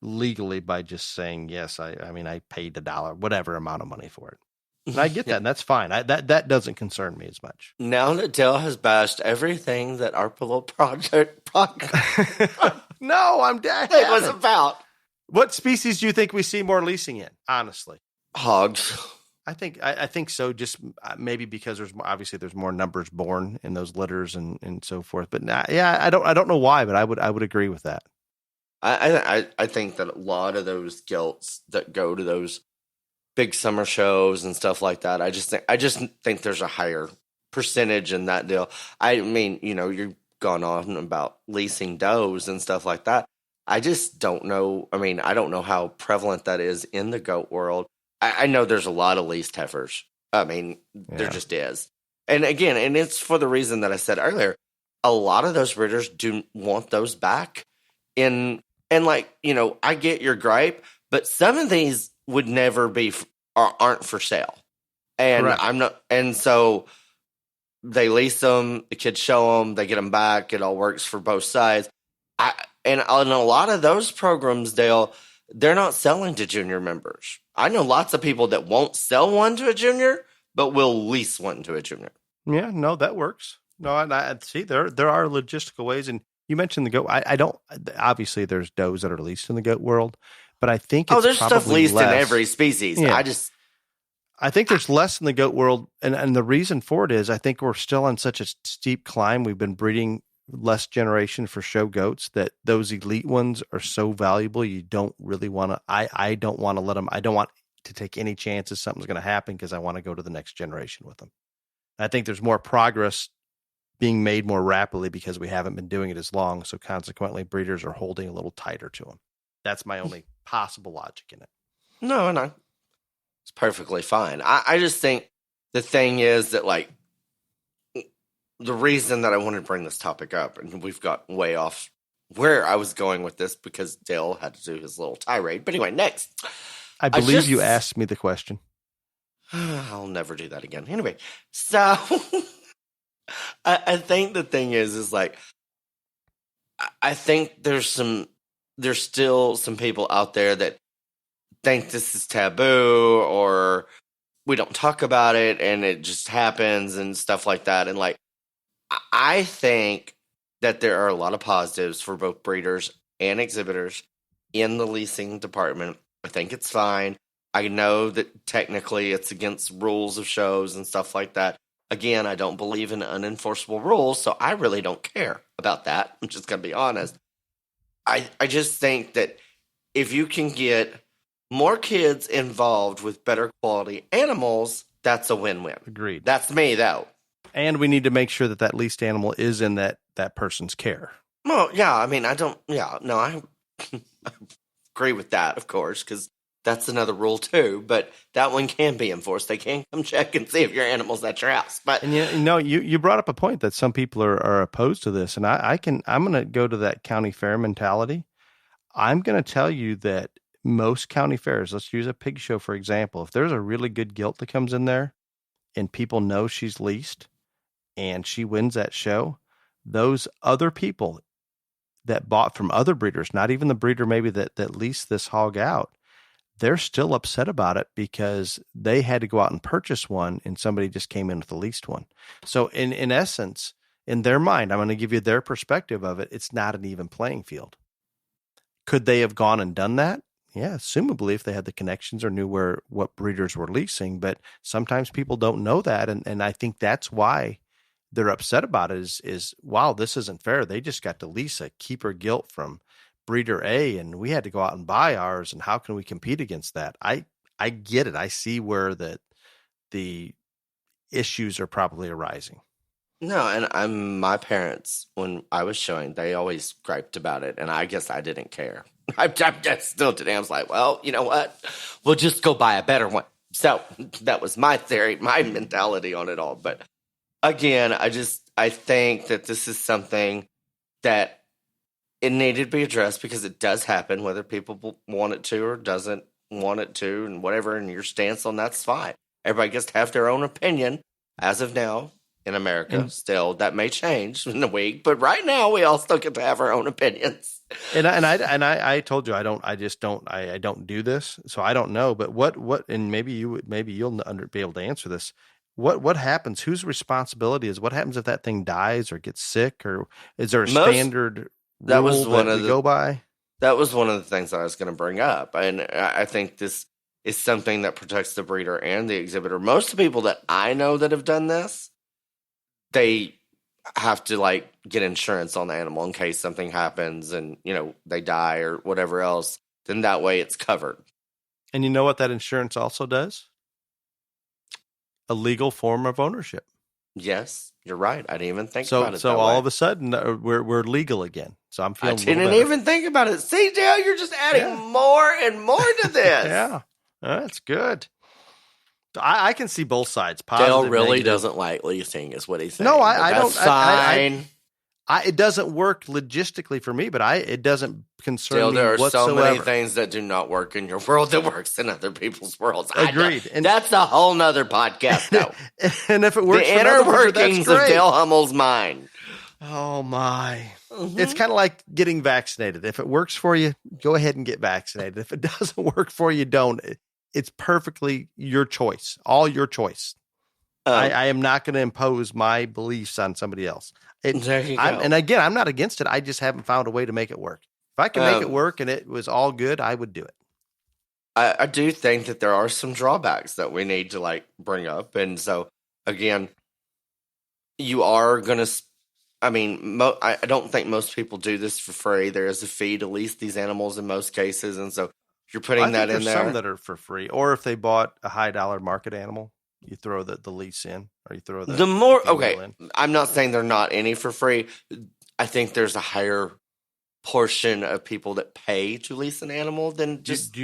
legally by just saying, yes, I paid $1, whatever amount of money for it. And I get that, and that's fine. That doesn't concern me as much. Now that Dale has bashed everything that our little project no, I'm dead. It was about. What species do you think we see more leasing in, honestly? Hogs. I think so. Just maybe because there's more numbers born in those litters and so forth. But I don't know why, but I would agree with that. I think that a lot of those gilts that go to those big summer shows and stuff like that, I just think there's a higher percentage in that deal. I mean, you've gone on about leasing does and stuff like that. I just don't know. I mean, I don't know how prevalent that is in the goat world. I know there's a lot of leased heifers. I mean, there just is. And again, and it's for the reason that I said earlier, a lot of those breeders do want those back in. And I get your gripe, but some of these would never be or aren't for sale. And correct. I'm not, and so they lease them, the kids show them, they get them back. It all works for both sides. And on a lot of those programs, Dale, they're not selling to junior members. I know lots of people that won't sell one to a junior, but will lease one to a junior. Yeah, no, that works. No, I see there are logistical ways. And you mentioned the goat. I don't, obviously there's does that are leased in the goat world, but I think it's there's stuff leased less. in every species. Yeah. I think there's less in the goat world. And the reason for it is I think we're still on such a steep climb. We've been breeding less generation for show goats that those elite ones are so valuable. You don't really want to, I don't want to let them, I don't want to take any chances something's going to happen because I want to go to the next generation with them. I think there's more progress being made more rapidly because we haven't been doing it as long. So consequently, breeders are holding a little tighter to them. That's my only possible logic in it. No, it's perfectly fine. I just think the thing is that, like, the reason that I wanted to bring this topic up, and we've got way off where I was going with this because Dale had to do his little tirade. But anyway, next. I believe you asked me the question. I'll never do that again. Anyway, so I think the thing is like, I think there's still some people out there that think this is taboo or we don't talk about it and it just happens and stuff like that. And like, I think that there are a lot of positives for both breeders and exhibitors in the leasing department. I think it's fine. I know that technically it's against rules of shows and stuff like that. Again, I don't believe in unenforceable rules, so I really don't care about that. I'm just going to be honest. I just think that if you can get more kids involved with better quality animals, that's a win-win. Agreed. That's me, though. And we need to make sure that leased animal is in that person's care. Well, yeah, I mean, I agree with that, of course, because that's another rule too. But that one can be enforced. They can come check and see if your animal's at your house. But and you brought up a point that some people are opposed to this, and I'm going to go to that county fair mentality. I'm going to tell you that most county fairs, let's use a pig show for example. If there's a really good gilt that comes in there, and people know she's leased, and she wins that show, those other people that bought from other breeders, not even the breeder maybe that leased this hog out, they're still upset about it because they had to go out and purchase one and somebody just came in with the leased one. So in essence, in their mind, I'm going to give you their perspective of it. It's not an even playing field. Could they have gone and done that? Yeah, assumably if they had the connections or knew what breeders were leasing, but sometimes people don't know that. And I think that's why they're upset about it is wow, this isn't fair. They just got to lease a keeper gilt from breeder A and we had to go out and buy ours. And how can we compete against that? I get it. I see where the issues are probably arising. No, and my parents, when I was showing, they always griped about it. And I guess I didn't care. I still today, I was like, well, you know what? We'll just go buy a better one. So that was my theory, my mentality on it all. But again, I think that this is something that it needed to be addressed because it does happen, whether people want it to or doesn't want it to and whatever, and your stance on that's fine. Everybody gets to have their own opinion as of now. In America, still that may change in a week, but right now we all still get to have our own opinions. And I told you I don't do this, so I don't know. But what and maybe you'll be able to answer this. What happens? Whose responsibility is? What happens if that thing dies or gets sick, or is there a standard that was rule one that of we go by? That was one of the things that I was going to bring up, and I think this is something that protects the breeder and the exhibitor. Most of the people that I know that have done this, they have to get insurance on the animal in case something happens and, they die or whatever else. Then that way it's covered. And you know what that insurance also does? A legal form of ownership. Yes, you're right. I didn't even think about it. So all of a sudden we're legal again. So I'm feeling. I didn't even think about it. See, Dale, you're just adding more and more to this. Yeah, that's good. I can see both sides. Positive, Dale really negative. doesn't like leasing, is what he's saying. No, I don't. Fine. It doesn't work logistically for me, but it doesn't concern Dale, me there are whatsoever. so many things that do not work in your world that works in other people's worlds. Agreed. And that's a whole nother podcast, though. And if it works, the inner workings of Dale Hummel's mind. Oh my. Mhm. It's kind of like getting vaccinated. If it works for you, go ahead and get vaccinated. If it doesn't work for you, don't. It's perfectly your choice, all your choice. I am not going to impose my beliefs on somebody else. There you go. And again, I'm not against it. I just haven't found a way to make it work. If I can make it work and it was all good, I would do it. I do think that there are some drawbacks that we need to like bring up. And so again, you are going to, I mean, I don't think most people do this for free. There is a fee to lease these animals in most cases. And so you're putting that in there. Some that are for free, or if they bought a high dollar market animal, you throw the lease in, or you throw the more. Okay, in. I'm not saying they're not any for free. I think there's a higher portion of people that pay to lease an animal than just.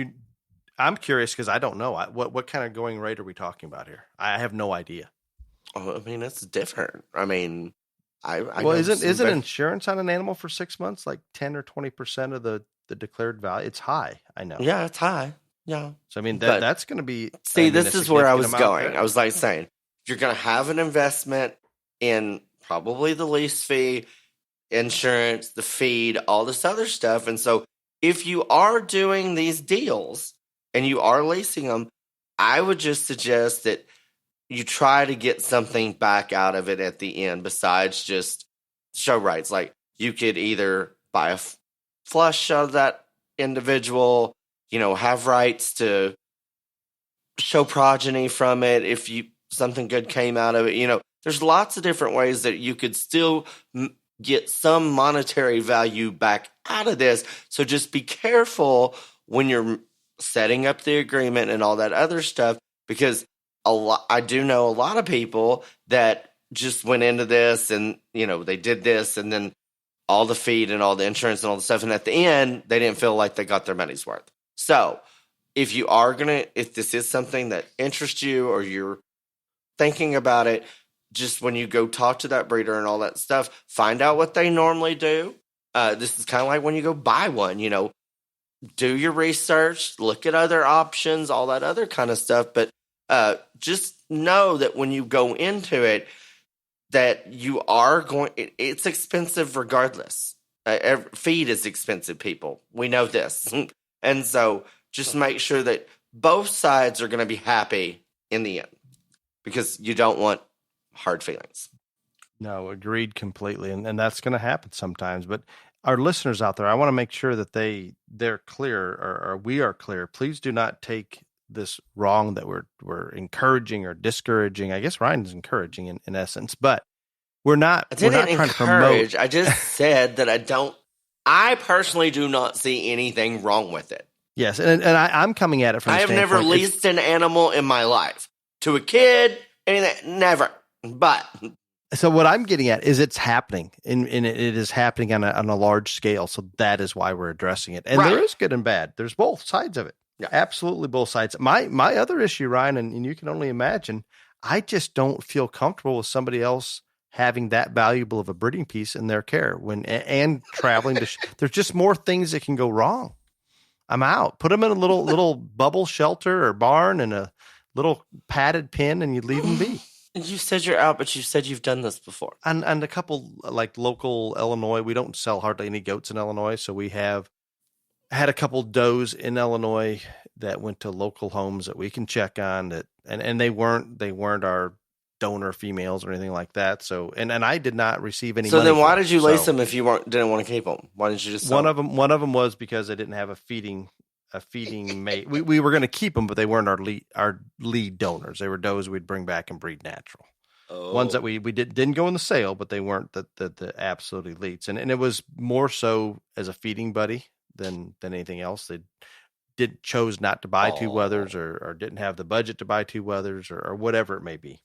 I'm curious because I don't know what kind of going rate are we talking about here. I have no idea. Oh, I mean, it's different. I mean, isn't insurance on an animal for 6 months like 10 or 20% of the declared value? It's high. I know. Yeah, it's high. Yeah. So I mean that's going to be. See, this is where I was going. I was like saying you're going to have an investment in probably the lease fee, insurance, the feed, all this other stuff, and so if you are doing these deals and you are leasing them, I would just suggest that you try to get something back out of it at the end besides just show rights. Like you could either buy a flush of that individual, have rights to show progeny from it if something good came out of it. There's lots of different ways that you could still get some monetary value back out of this. So just be careful when you're setting up the agreement and all that other stuff, because I do know a lot of people that just went into this and, they did this and then all the feed and all the insurance and all the stuff. And at the end, they didn't feel like they got their money's worth. So if this is something that interests you or you're thinking about it, just when you go talk to that breeder and all that stuff, find out what they normally do. This is kind of like when you go buy one, do your research, look at other options, all that other kind of stuff. But just know that when you go into it, that you are it's expensive regardless. Feed is expensive, people. We know this. And so just make sure that both sides are going to be happy in the end, because you don't want hard feelings. No, agreed completely. And that's going to happen sometimes. But our listeners out there, I want to make sure that they're clear, or we are clear. Please do not take this wrong that we're encouraging or discouraging. I guess Ryan's encouraging in essence, but we're not trying to promote. I just said that I personally do not see anything wrong with it. Yes. And I'm coming at it from I have never leased an animal in my life to a kid, anything, never. But so what I'm getting at is it's happening, and it is happening on a large scale. So that is why we're addressing it. And There is good and bad. There's both sides of it. Yeah. Absolutely both sides. My other issue, Ryan, and you can only imagine, I just don't feel comfortable with somebody else having that valuable of a breeding piece in their care and traveling to. There's just more things that can go wrong. I'm out. Put them in a little bubble shelter or barn and a little padded pen, and you leave them be. You said you're out, but you said you've done this before. And a couple like local Illinois, we don't sell hardly any goats in Illinois, so we have had a couple does in Illinois that went to local homes that we can check on that, and they weren't our donor females or anything like that. So and I did not receive any. So then why did you lace them if you didn't want to keep them? Why didn't you just sell them? One of them was because they didn't have a feeding mate. We were going to keep them, but they weren't our lead donors. They were does we'd bring back and breed natural. Oh. Ones that we didn't go in the sale, but they weren't the absolute leads. And it was more so as a feeding buddy than anything else. They chose not to buy two wethers or didn't have the budget to buy two wethers or whatever it may be.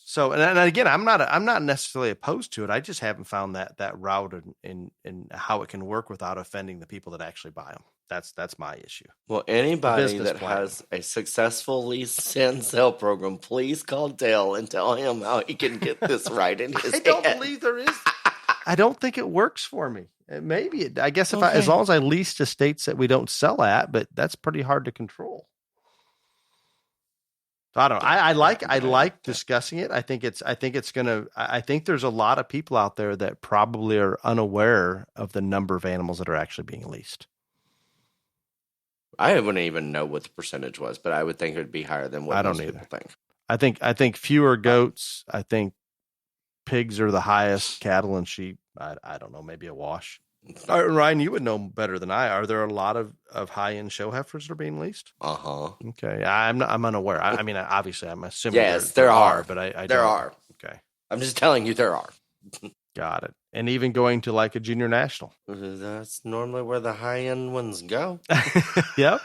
So, and again, I'm not necessarily opposed to it. I just haven't found that route in how it can work without offending the people that actually buy them. That's my issue. Well, anybody that has a successful lease and sell program, please call Dale and tell him how he can get this right in his head. I don't believe there is. I don't think it works for me. Maybe I guess as long as I lease to states that we don't sell at, but that's pretty hard to control. So I don't know. I like discussing it. I think there's a lot of people out there that probably are unaware of the number of animals that are actually being leased. I wouldn't even know what the percentage was, but I would think it would be higher than what most people think. I think fewer goats. I think pigs are the highest. Cattle and sheep. I don't know. Maybe a wash. Ryan, you would know better than I. Are there a lot of high-end show heifers that are being leased? Okay, I'm unaware. I mean, obviously, I'm assuming yes, there are, but I there don't. are. Okay, I'm just telling you there are. Got it. And even going to like a junior national. That's normally where the high-end ones go. Yep.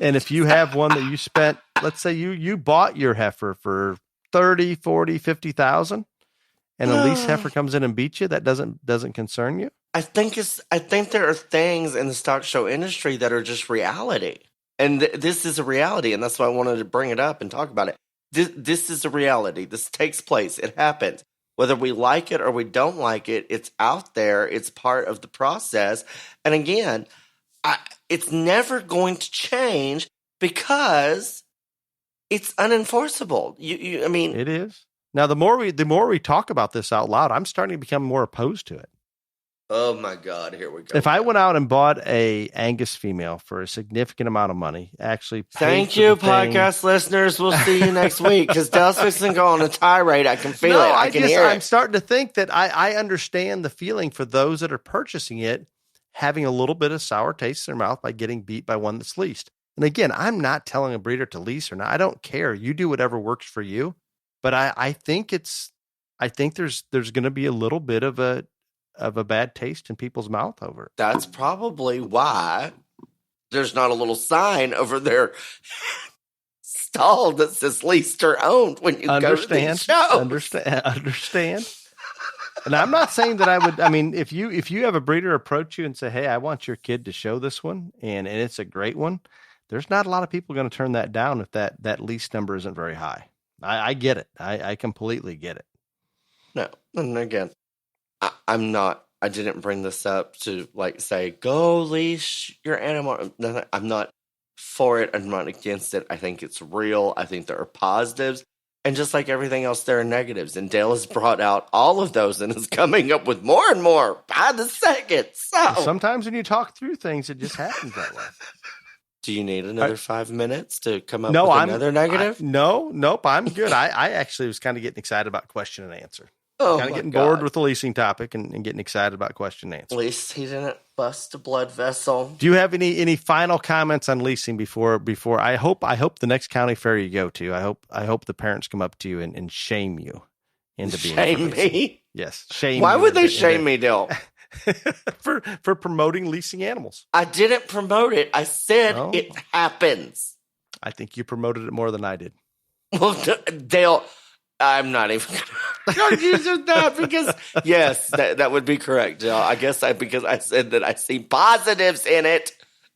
And if you have one that you spent, let's say you bought your heifer for 30, 40, 50,000, and a lease heifer comes in and beats you, that doesn't concern you? I think there are things in the stock show industry that are just reality. And this is a reality, and that's why I wanted to bring it up and talk about it. This is a reality. This takes place. It happens. Whether we like it or we don't like it, it's out there. It's part of the process. And again, it's never going to change because it's unenforceable. I mean, it is. Now, the more we talk about this out loud, I'm starting to become more opposed to it. Oh my God, here we go. If I went out and bought a Angus female for a significant amount of money, actually thank you, podcast listeners. We'll see you next week because Dale's fixing to go on a tirade. I can feel it. I can hear it. I'm starting to think that I understand the feeling for those that are purchasing it, having a little bit of sour taste in their mouth by getting beat by one that's leased. And again, I'm not telling a breeder to lease or not. I don't care. You do whatever works for you. But I think there's going to be a little bit of a bad taste in people's mouth over it. That's probably why there's not a little sign over their stall that says leased or owned when you go to these shows. Understand. And I'm not saying that I would. I mean, if you have a breeder approach you and say, "Hey, I want your kid to show this one," and it's a great one, there's not a lot of people going to turn that down if that lease number isn't very high. I get it. I completely get it. No, and again, I didn't bring this up to say, go leash your animal. No, I'm not for it. I'm not against it. I think it's real. I think there are positives. And just like everything else, there are negatives. And Dale has brought out all of those and is coming up with more and more by the second. So sometimes when you talk through things, it just happens that way. Do you need another 5 minutes to come up with another negative? Nope. I'm good. I actually was kind of getting excited about question and answer. Kind of getting bored with the leasing topic and getting excited about question and answer. At least he didn't bust a blood vessel. Do you have any final comments on leasing before I hope the next county fair you go to, I hope the parents come up to you and shame you into being shame me? Yes, shame. Why would they shame me, Dale? for promoting leasing animals. I didn't promote it. I said it happens. I think you promoted it more than I did. Well, Dale, I'm not even going to use that because, yes, that would be correct, Dale. I guess because I said that I see positives in it.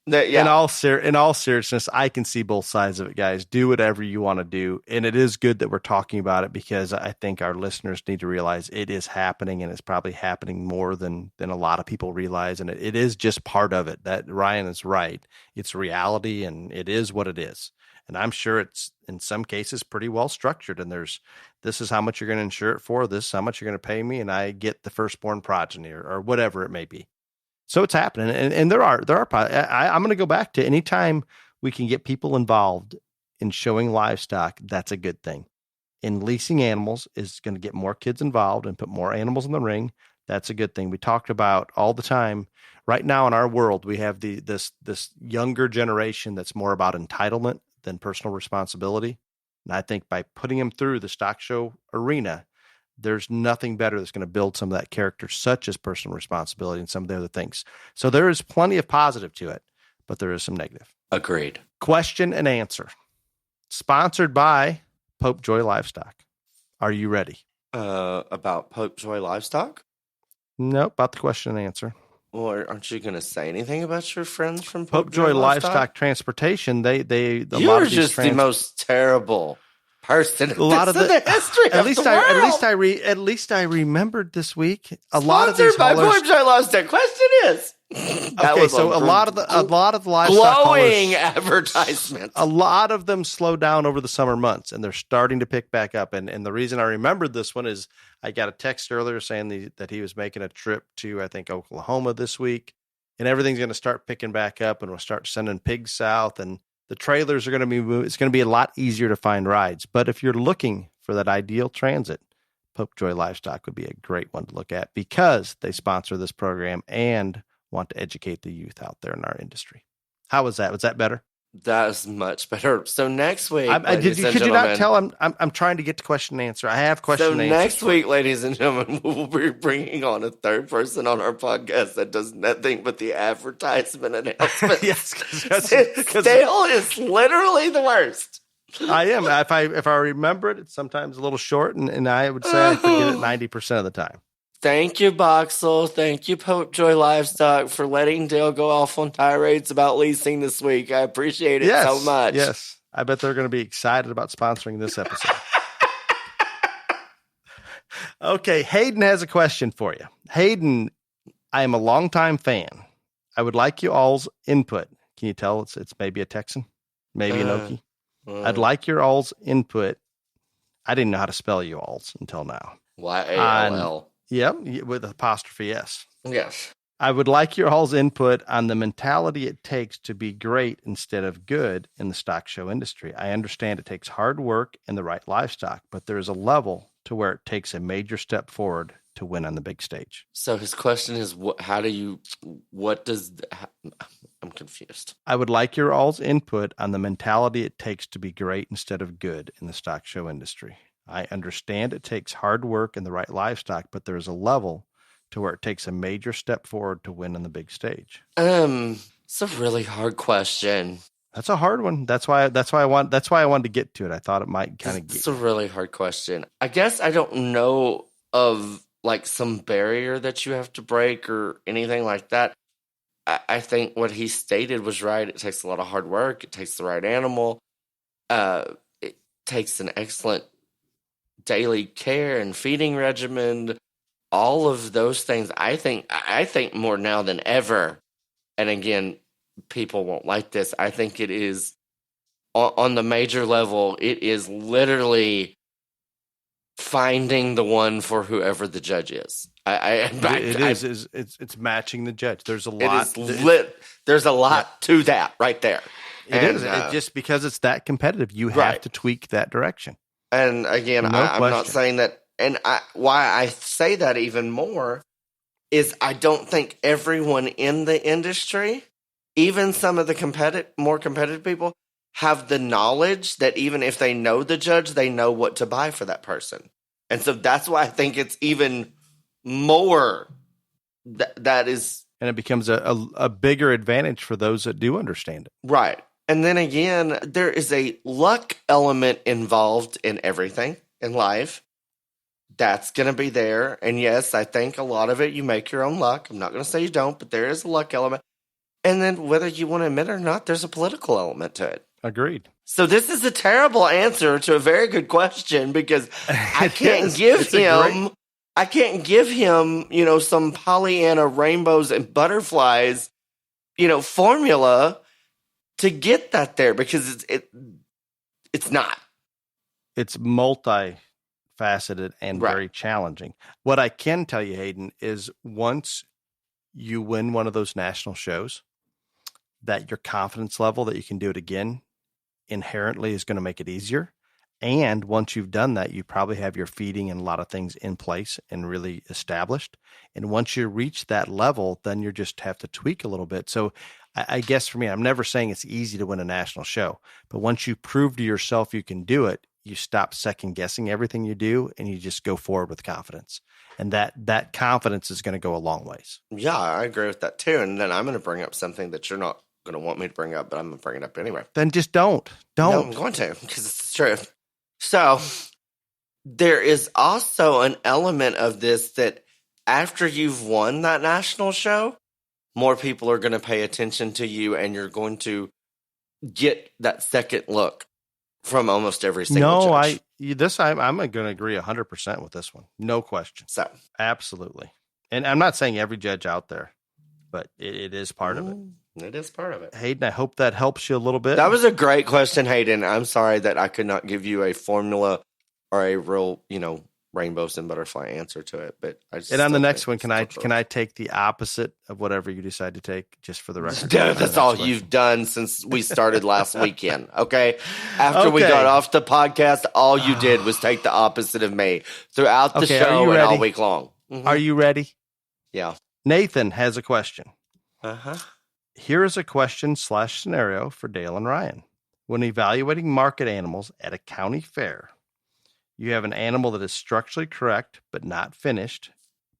In all seriousness, I can see both sides of it, guys. Do whatever you want to do. And it is good that we're talking about it because I think our listeners need to realize it is happening and it's probably happening more than a lot of people realize. And it is just part of it. That Ryan is right. It's reality and it is what it is. And I'm sure it's in some cases pretty well structured. And this is how much you're going to insure it for. This is how much you're going to pay me. And I get the firstborn progeny or whatever it may be. So it's happening, and there are. I'm going to go back to anytime we can get people involved in showing livestock. That's a good thing. And leasing animals is going to get more kids involved and put more animals in the ring. That's a good thing. We talked about all the time. Right now in our world, we have this younger generation that's more about entitlement than personal responsibility. And I think by putting them through the stock show arena, there's nothing better that's going to build some of that character, such as personal responsibility and some of the other things. So there is plenty of positive to it, but there is some negative. Agreed. Question and answer. Sponsored by Pope Joy Livestock. Are you ready? About Pope Joy Livestock? No, about the question and answer. Well, aren't you going to say anything about your friends from Pope Joy Livestock Transportation? You're just the most terrible person in the history of the world. At least I remembered this week. Sponsored by Pope Joy Livestock. Question is, That Okay, was so a lot of the livestock glowing haulers, advertisements. a lot of them slow down over the summer months, and they're starting to pick back up. And the reason I remembered this one is I got a text earlier saying that he was making a trip to, I think, Oklahoma this week, and everything's going to start picking back up, and we'll start sending pigs south, and the trailers are going to be moving. It's going to be a lot easier to find rides. But if you're looking for that ideal transit, Popejoy Livestock would be a great one to look at because they sponsor this program and want to educate the youth out there in our industry. How was that? Was that better? That is much better. So next week, Could you not tell? I'm trying to get to question and answer. I have question and answer. So next week, ladies and gentlemen, we'll be bringing on a third person on our podcast that does nothing but the advertisement announcement. Yes, because Dale is literally the worst. I am. If I remember it, it's sometimes a little short, and I would say I forget it 90% of the time. Thank you, Boxel. Thank you, Popejoy Livestock, for letting Dale go off on tirades about leasing this week. I appreciate it so much. Yes. I bet they're going to be excited about sponsoring this episode. Okay, Hayden has a question for you. Hayden, I am a longtime fan. I would like you all's input. Can you tell it's maybe a Texan? Maybe an Okie? I'd like your all's input. I didn't know how to spell you all's until now. Y-A-L-L. Yep, with apostrophe S. Yes. I would like your all's input on the mentality it takes to be great instead of good in the stock show industry. I understand it takes hard work and the right livestock, but there is a level to where it takes a major step forward to win on the big stage. So his question is, I'm confused. I would like your all's input on the mentality it takes to be great instead of good in the stock show industry. I understand it takes hard work and the right livestock, but there's a level to where it takes a major step forward to win on the big stage. It's a really hard question. That's a hard one. That's why I wanted to get to it. I thought it might kind of get. It's a really hard question. I guess I don't know of like some barrier that you have to break or anything like that. I think what he stated was right. It takes a lot of hard work. It takes the right animal. It takes an excellent daily care and feeding regimen. All of those things, I think more now than ever. And again, people won't like this. I think it is on the major level. It is literally finding the one for whoever the judge is. It's matching the judge. There's a lot. There's a lot to that right there. It is. Just because it's that competitive, you have to tweak that direction. And again, I'm not saying that. And why I say that even more is I don't think everyone in the industry, even some of the more competitive people, have the knowledge that even if they know the judge, they know what to buy for that person. And so that's why I think it's even more that is. And it becomes a bigger advantage for those that do understand it. Right. And then again, there is a luck element involved in everything in life. That's going to be there. And yes, I think a lot of it, you make your own luck. I'm not going to say you don't, but there is a luck element. And then whether you want to admit it or not, there's a political element to it. Agreed. So this is a terrible answer to a very good question because I can't give him, some Pollyanna rainbows and butterflies, formula to get that there because it's not. It's multifaceted and very challenging. What I can tell you, Hayden, is once you win one of those national shows, that your confidence level that you can do it again inherently is going to make it easier. And once you've done that, you probably have your feeding and a lot of things in place and really established. And once you reach that level, then you just have to tweak a little bit. So I guess for me, I'm never saying it's easy to win a national show, but once you prove to yourself you can do it, you stop second guessing everything you do and you just go forward with confidence. And that confidence is going to go a long ways. Yeah, I agree with that too. And then I'm going to bring up something that you're not going to want me to bring up, but I'm going to bring it up anyway. Then just don't. No, I'm going to because it's the truth. So there is also an element of this that after you've won that national show, more people are going to pay attention to you and you're going to get that second look from almost every single judge. I'm going to agree 100% with this one. No question. So absolutely. And I'm not saying every judge out there, but it is part of it. It is part of it. Hayden, I hope that helps you a little bit. That was a great question, Hayden. I'm sorry that I could not give you a formula or a real, rainbows and butterfly answer to it. But and on the next one, can I take the opposite of whatever you decide to take, just for the record? That's all you've done since we started last weekend. Okay. After we got off the podcast, all you did was take the opposite of me throughout the show and all week long. Mm-hmm. Are you ready? Yeah. Nathan has a question. Uh-huh. Here is a question / scenario for Dale and Ryan. When evaluating market animals at a county fair, you have an animal that is structurally correct but not finished,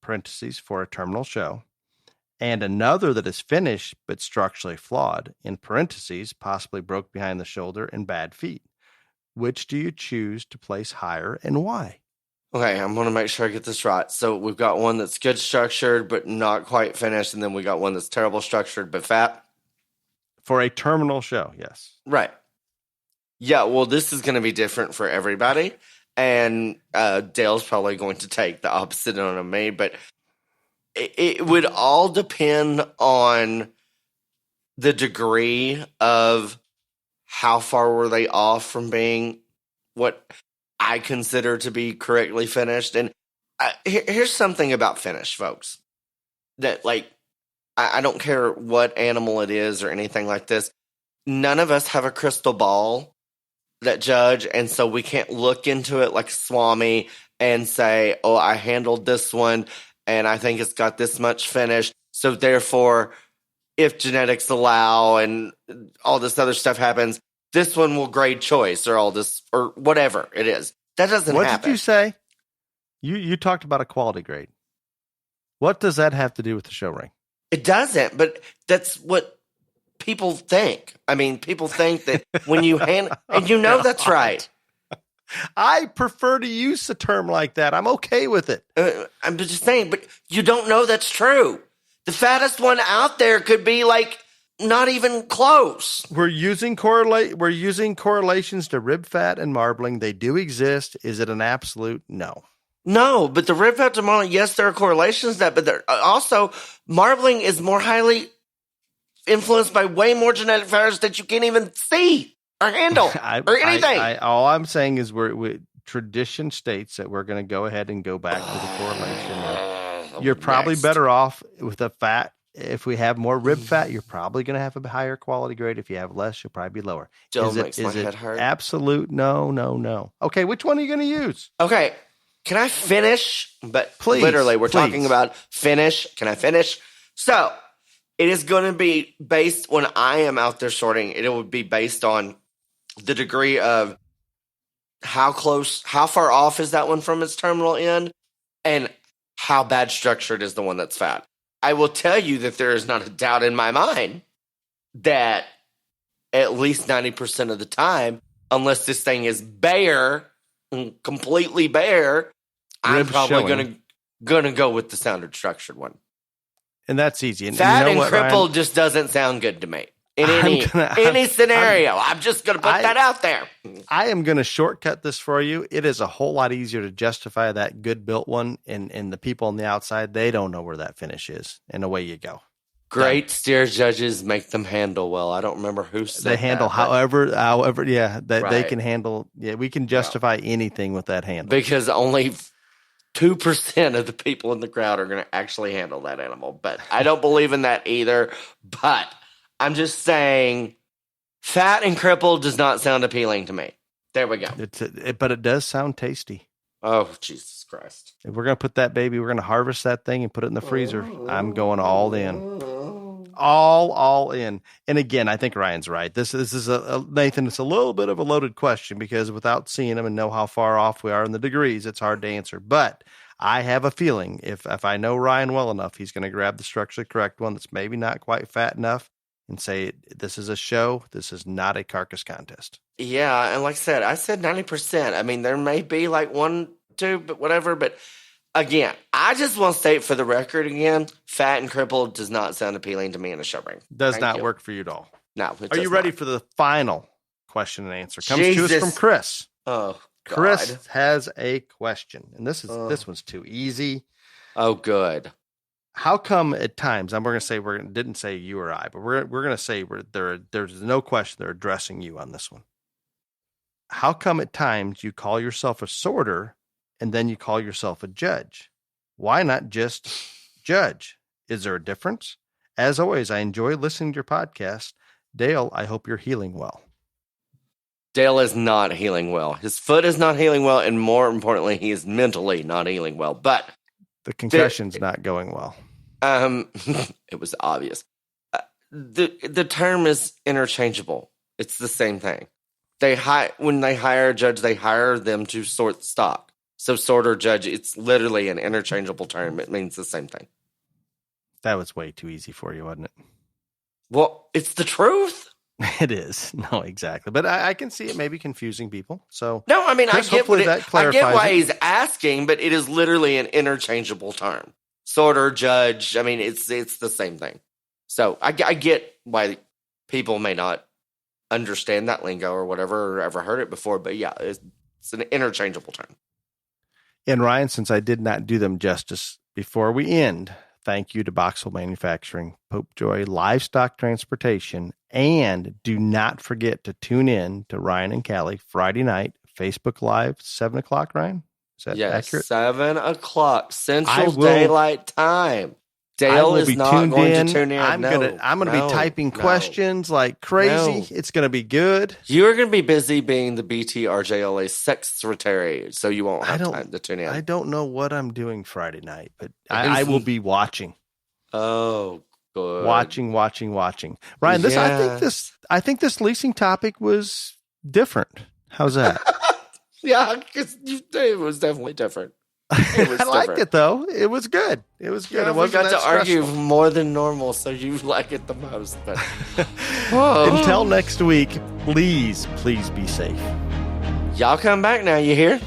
parentheses, for a terminal show, and another that is finished but structurally flawed, in parentheses, possibly broke behind the shoulder and bad feet. Which do you choose to place higher and why? Okay, I'm going to make sure I get this right. So we've got one that's good structured but not quite finished, and then we got one that's terrible structured but fat. For a terminal show, yes. Right. Yeah, well, this is going to be different for everybody, and Dale's probably going to take the opposite on me, but it would all depend on the degree of how far were they off from being what I consider to be correctly finished. And here's something about finish, folks, that I don't care what animal it is or anything like this. None of us have a crystal ball that judge. And so we can't look into it like Swami and say, oh, I handled this one and I think it's got this much finish. So therefore, if genetics allow and all this other stuff happens, this one will grade choice or all this or whatever it is. That doesn't happen. What did you say? You talked about a quality grade. What does that have to do with the show ring? It doesn't, but that's what people think. I mean, people think that when you hand, and that's right. I prefer to use a term like that. I'm okay with it. I'm just saying, but you don't know that's true. The fattest one out there could be not even close. We're using correlations to rib fat and marbling. They do exist. Is it an absolute? No. No, but the rib fat to marbling, yes, there are correlations to that, but also marbling is more highly influenced by way more genetic factors that you can't even see or handle or anything. All I'm saying is tradition states that we're going to go ahead and go back to the correlation. You're probably better off with a fat. If we have more rib fat, you're probably going to have a higher quality grade. If you have less, you'll probably be lower. Makes my head hurt. Absolute? No. Okay, which one are you going to use? Okay, can I finish? But please, literally, we're talking about finish. Can I finish? So it is going to be based when I am out there sorting. It would be based on the degree of how far off is that one from its terminal end, and how bad structured is the one that's fat. I will tell you that there is not a doubt in my mind that at least 90% of the time, unless this thing is bare, completely bare, I'm probably gonna go with the sounded structured one. And that's easy. And fat and crippled just doesn't sound good to me. In any scenario, I'm just going to put that out there. I am going to shortcut this for you. It is a whole lot easier to justify that good built one, and the people on the outside, they don't know where that finish is, and away you go. Great steer judges make them handle well. I don't remember who said they handle that, however, yeah, that they can handle. Yeah, we can justify anything with that handle because only 2% of the people in the crowd are going to actually handle that animal. But I don't believe in that either. But I'm just saying, fat and crippled does not sound appealing to me. There we go. But it does sound tasty. Oh, Jesus Christ. If we're going to put that baby, we're going to harvest that thing and put it in the freezer. I'm going all in. All in. And again, I think Ryan's right. This is Nathan, it's a little bit of a loaded question because without seeing them and know how far off we are in the degrees, it's hard to answer. But I have a feeling if I know Ryan well enough, he's going to grab the structurally correct one that's maybe not quite fat enough and say, this is a show. This is not a carcass contest. Yeah. And like I said 90%. I mean, there may be 1, 2, but whatever. But again, I just want to state for the record again, fat and crippled does not sound appealing to me in a show ring. Does not work for you at all. No. Are you ready for the final question and answer? Comes to us from Chris. Oh, God. Chris has a question, and this one's too easy. Oh, good. how come at times, and we're going to say didn't say you or I, but we're going to say there's no question they're addressing you on this one. How come at times you call yourself a sorter and then you call yourself a judge? Why not just judge? Is there a difference? As always, I enjoy listening to your podcast. Dale, I hope you're healing well. Dale is not healing well. His foot is not healing well, and more importantly, he is mentally not healing well. But the concussion's not going well. It was obvious. The term is interchangeable. It's the same thing. When they hire a judge, they hire them to sort the stock. So sorter, judge, it's literally an interchangeable term. It means the same thing. That was way too easy for you, wasn't it? Well, it's the truth. It is. No, exactly. But I can see it maybe confusing people. So no, I mean, Chris, I get why he's asking, but it is literally an interchangeable term. Sorter, judge. I mean, it's the same thing. So I get why people may not understand that lingo or whatever, or ever heard it before. But yeah, it's an interchangeable term. And Ryan, since I did not do them justice before we end, thank you to Boxel Manufacturing, Popejoy Livestock Transportation, and do not forget to tune in to Ryan and Callie Friday night, Facebook Live, 7 o'clock, Ryan? Is that accurate? 7 o'clock Central Daylight Time. Dale is not going to tune in. I'm gonna be typing questions like crazy. It's gonna be good. You're gonna be busy being the BTRJLA secretary, so you won't have time to tune in. I don't know what I'm doing Friday night, but I will be watching. Oh, good. Watching. Ryan, I think this leasing topic was different. How's that? Yeah, because it was definitely different. I liked it though. It was good. Yeah, we got to argue more than normal, so you like it the most. But until next week, please be safe. Y'all come back now. You hear?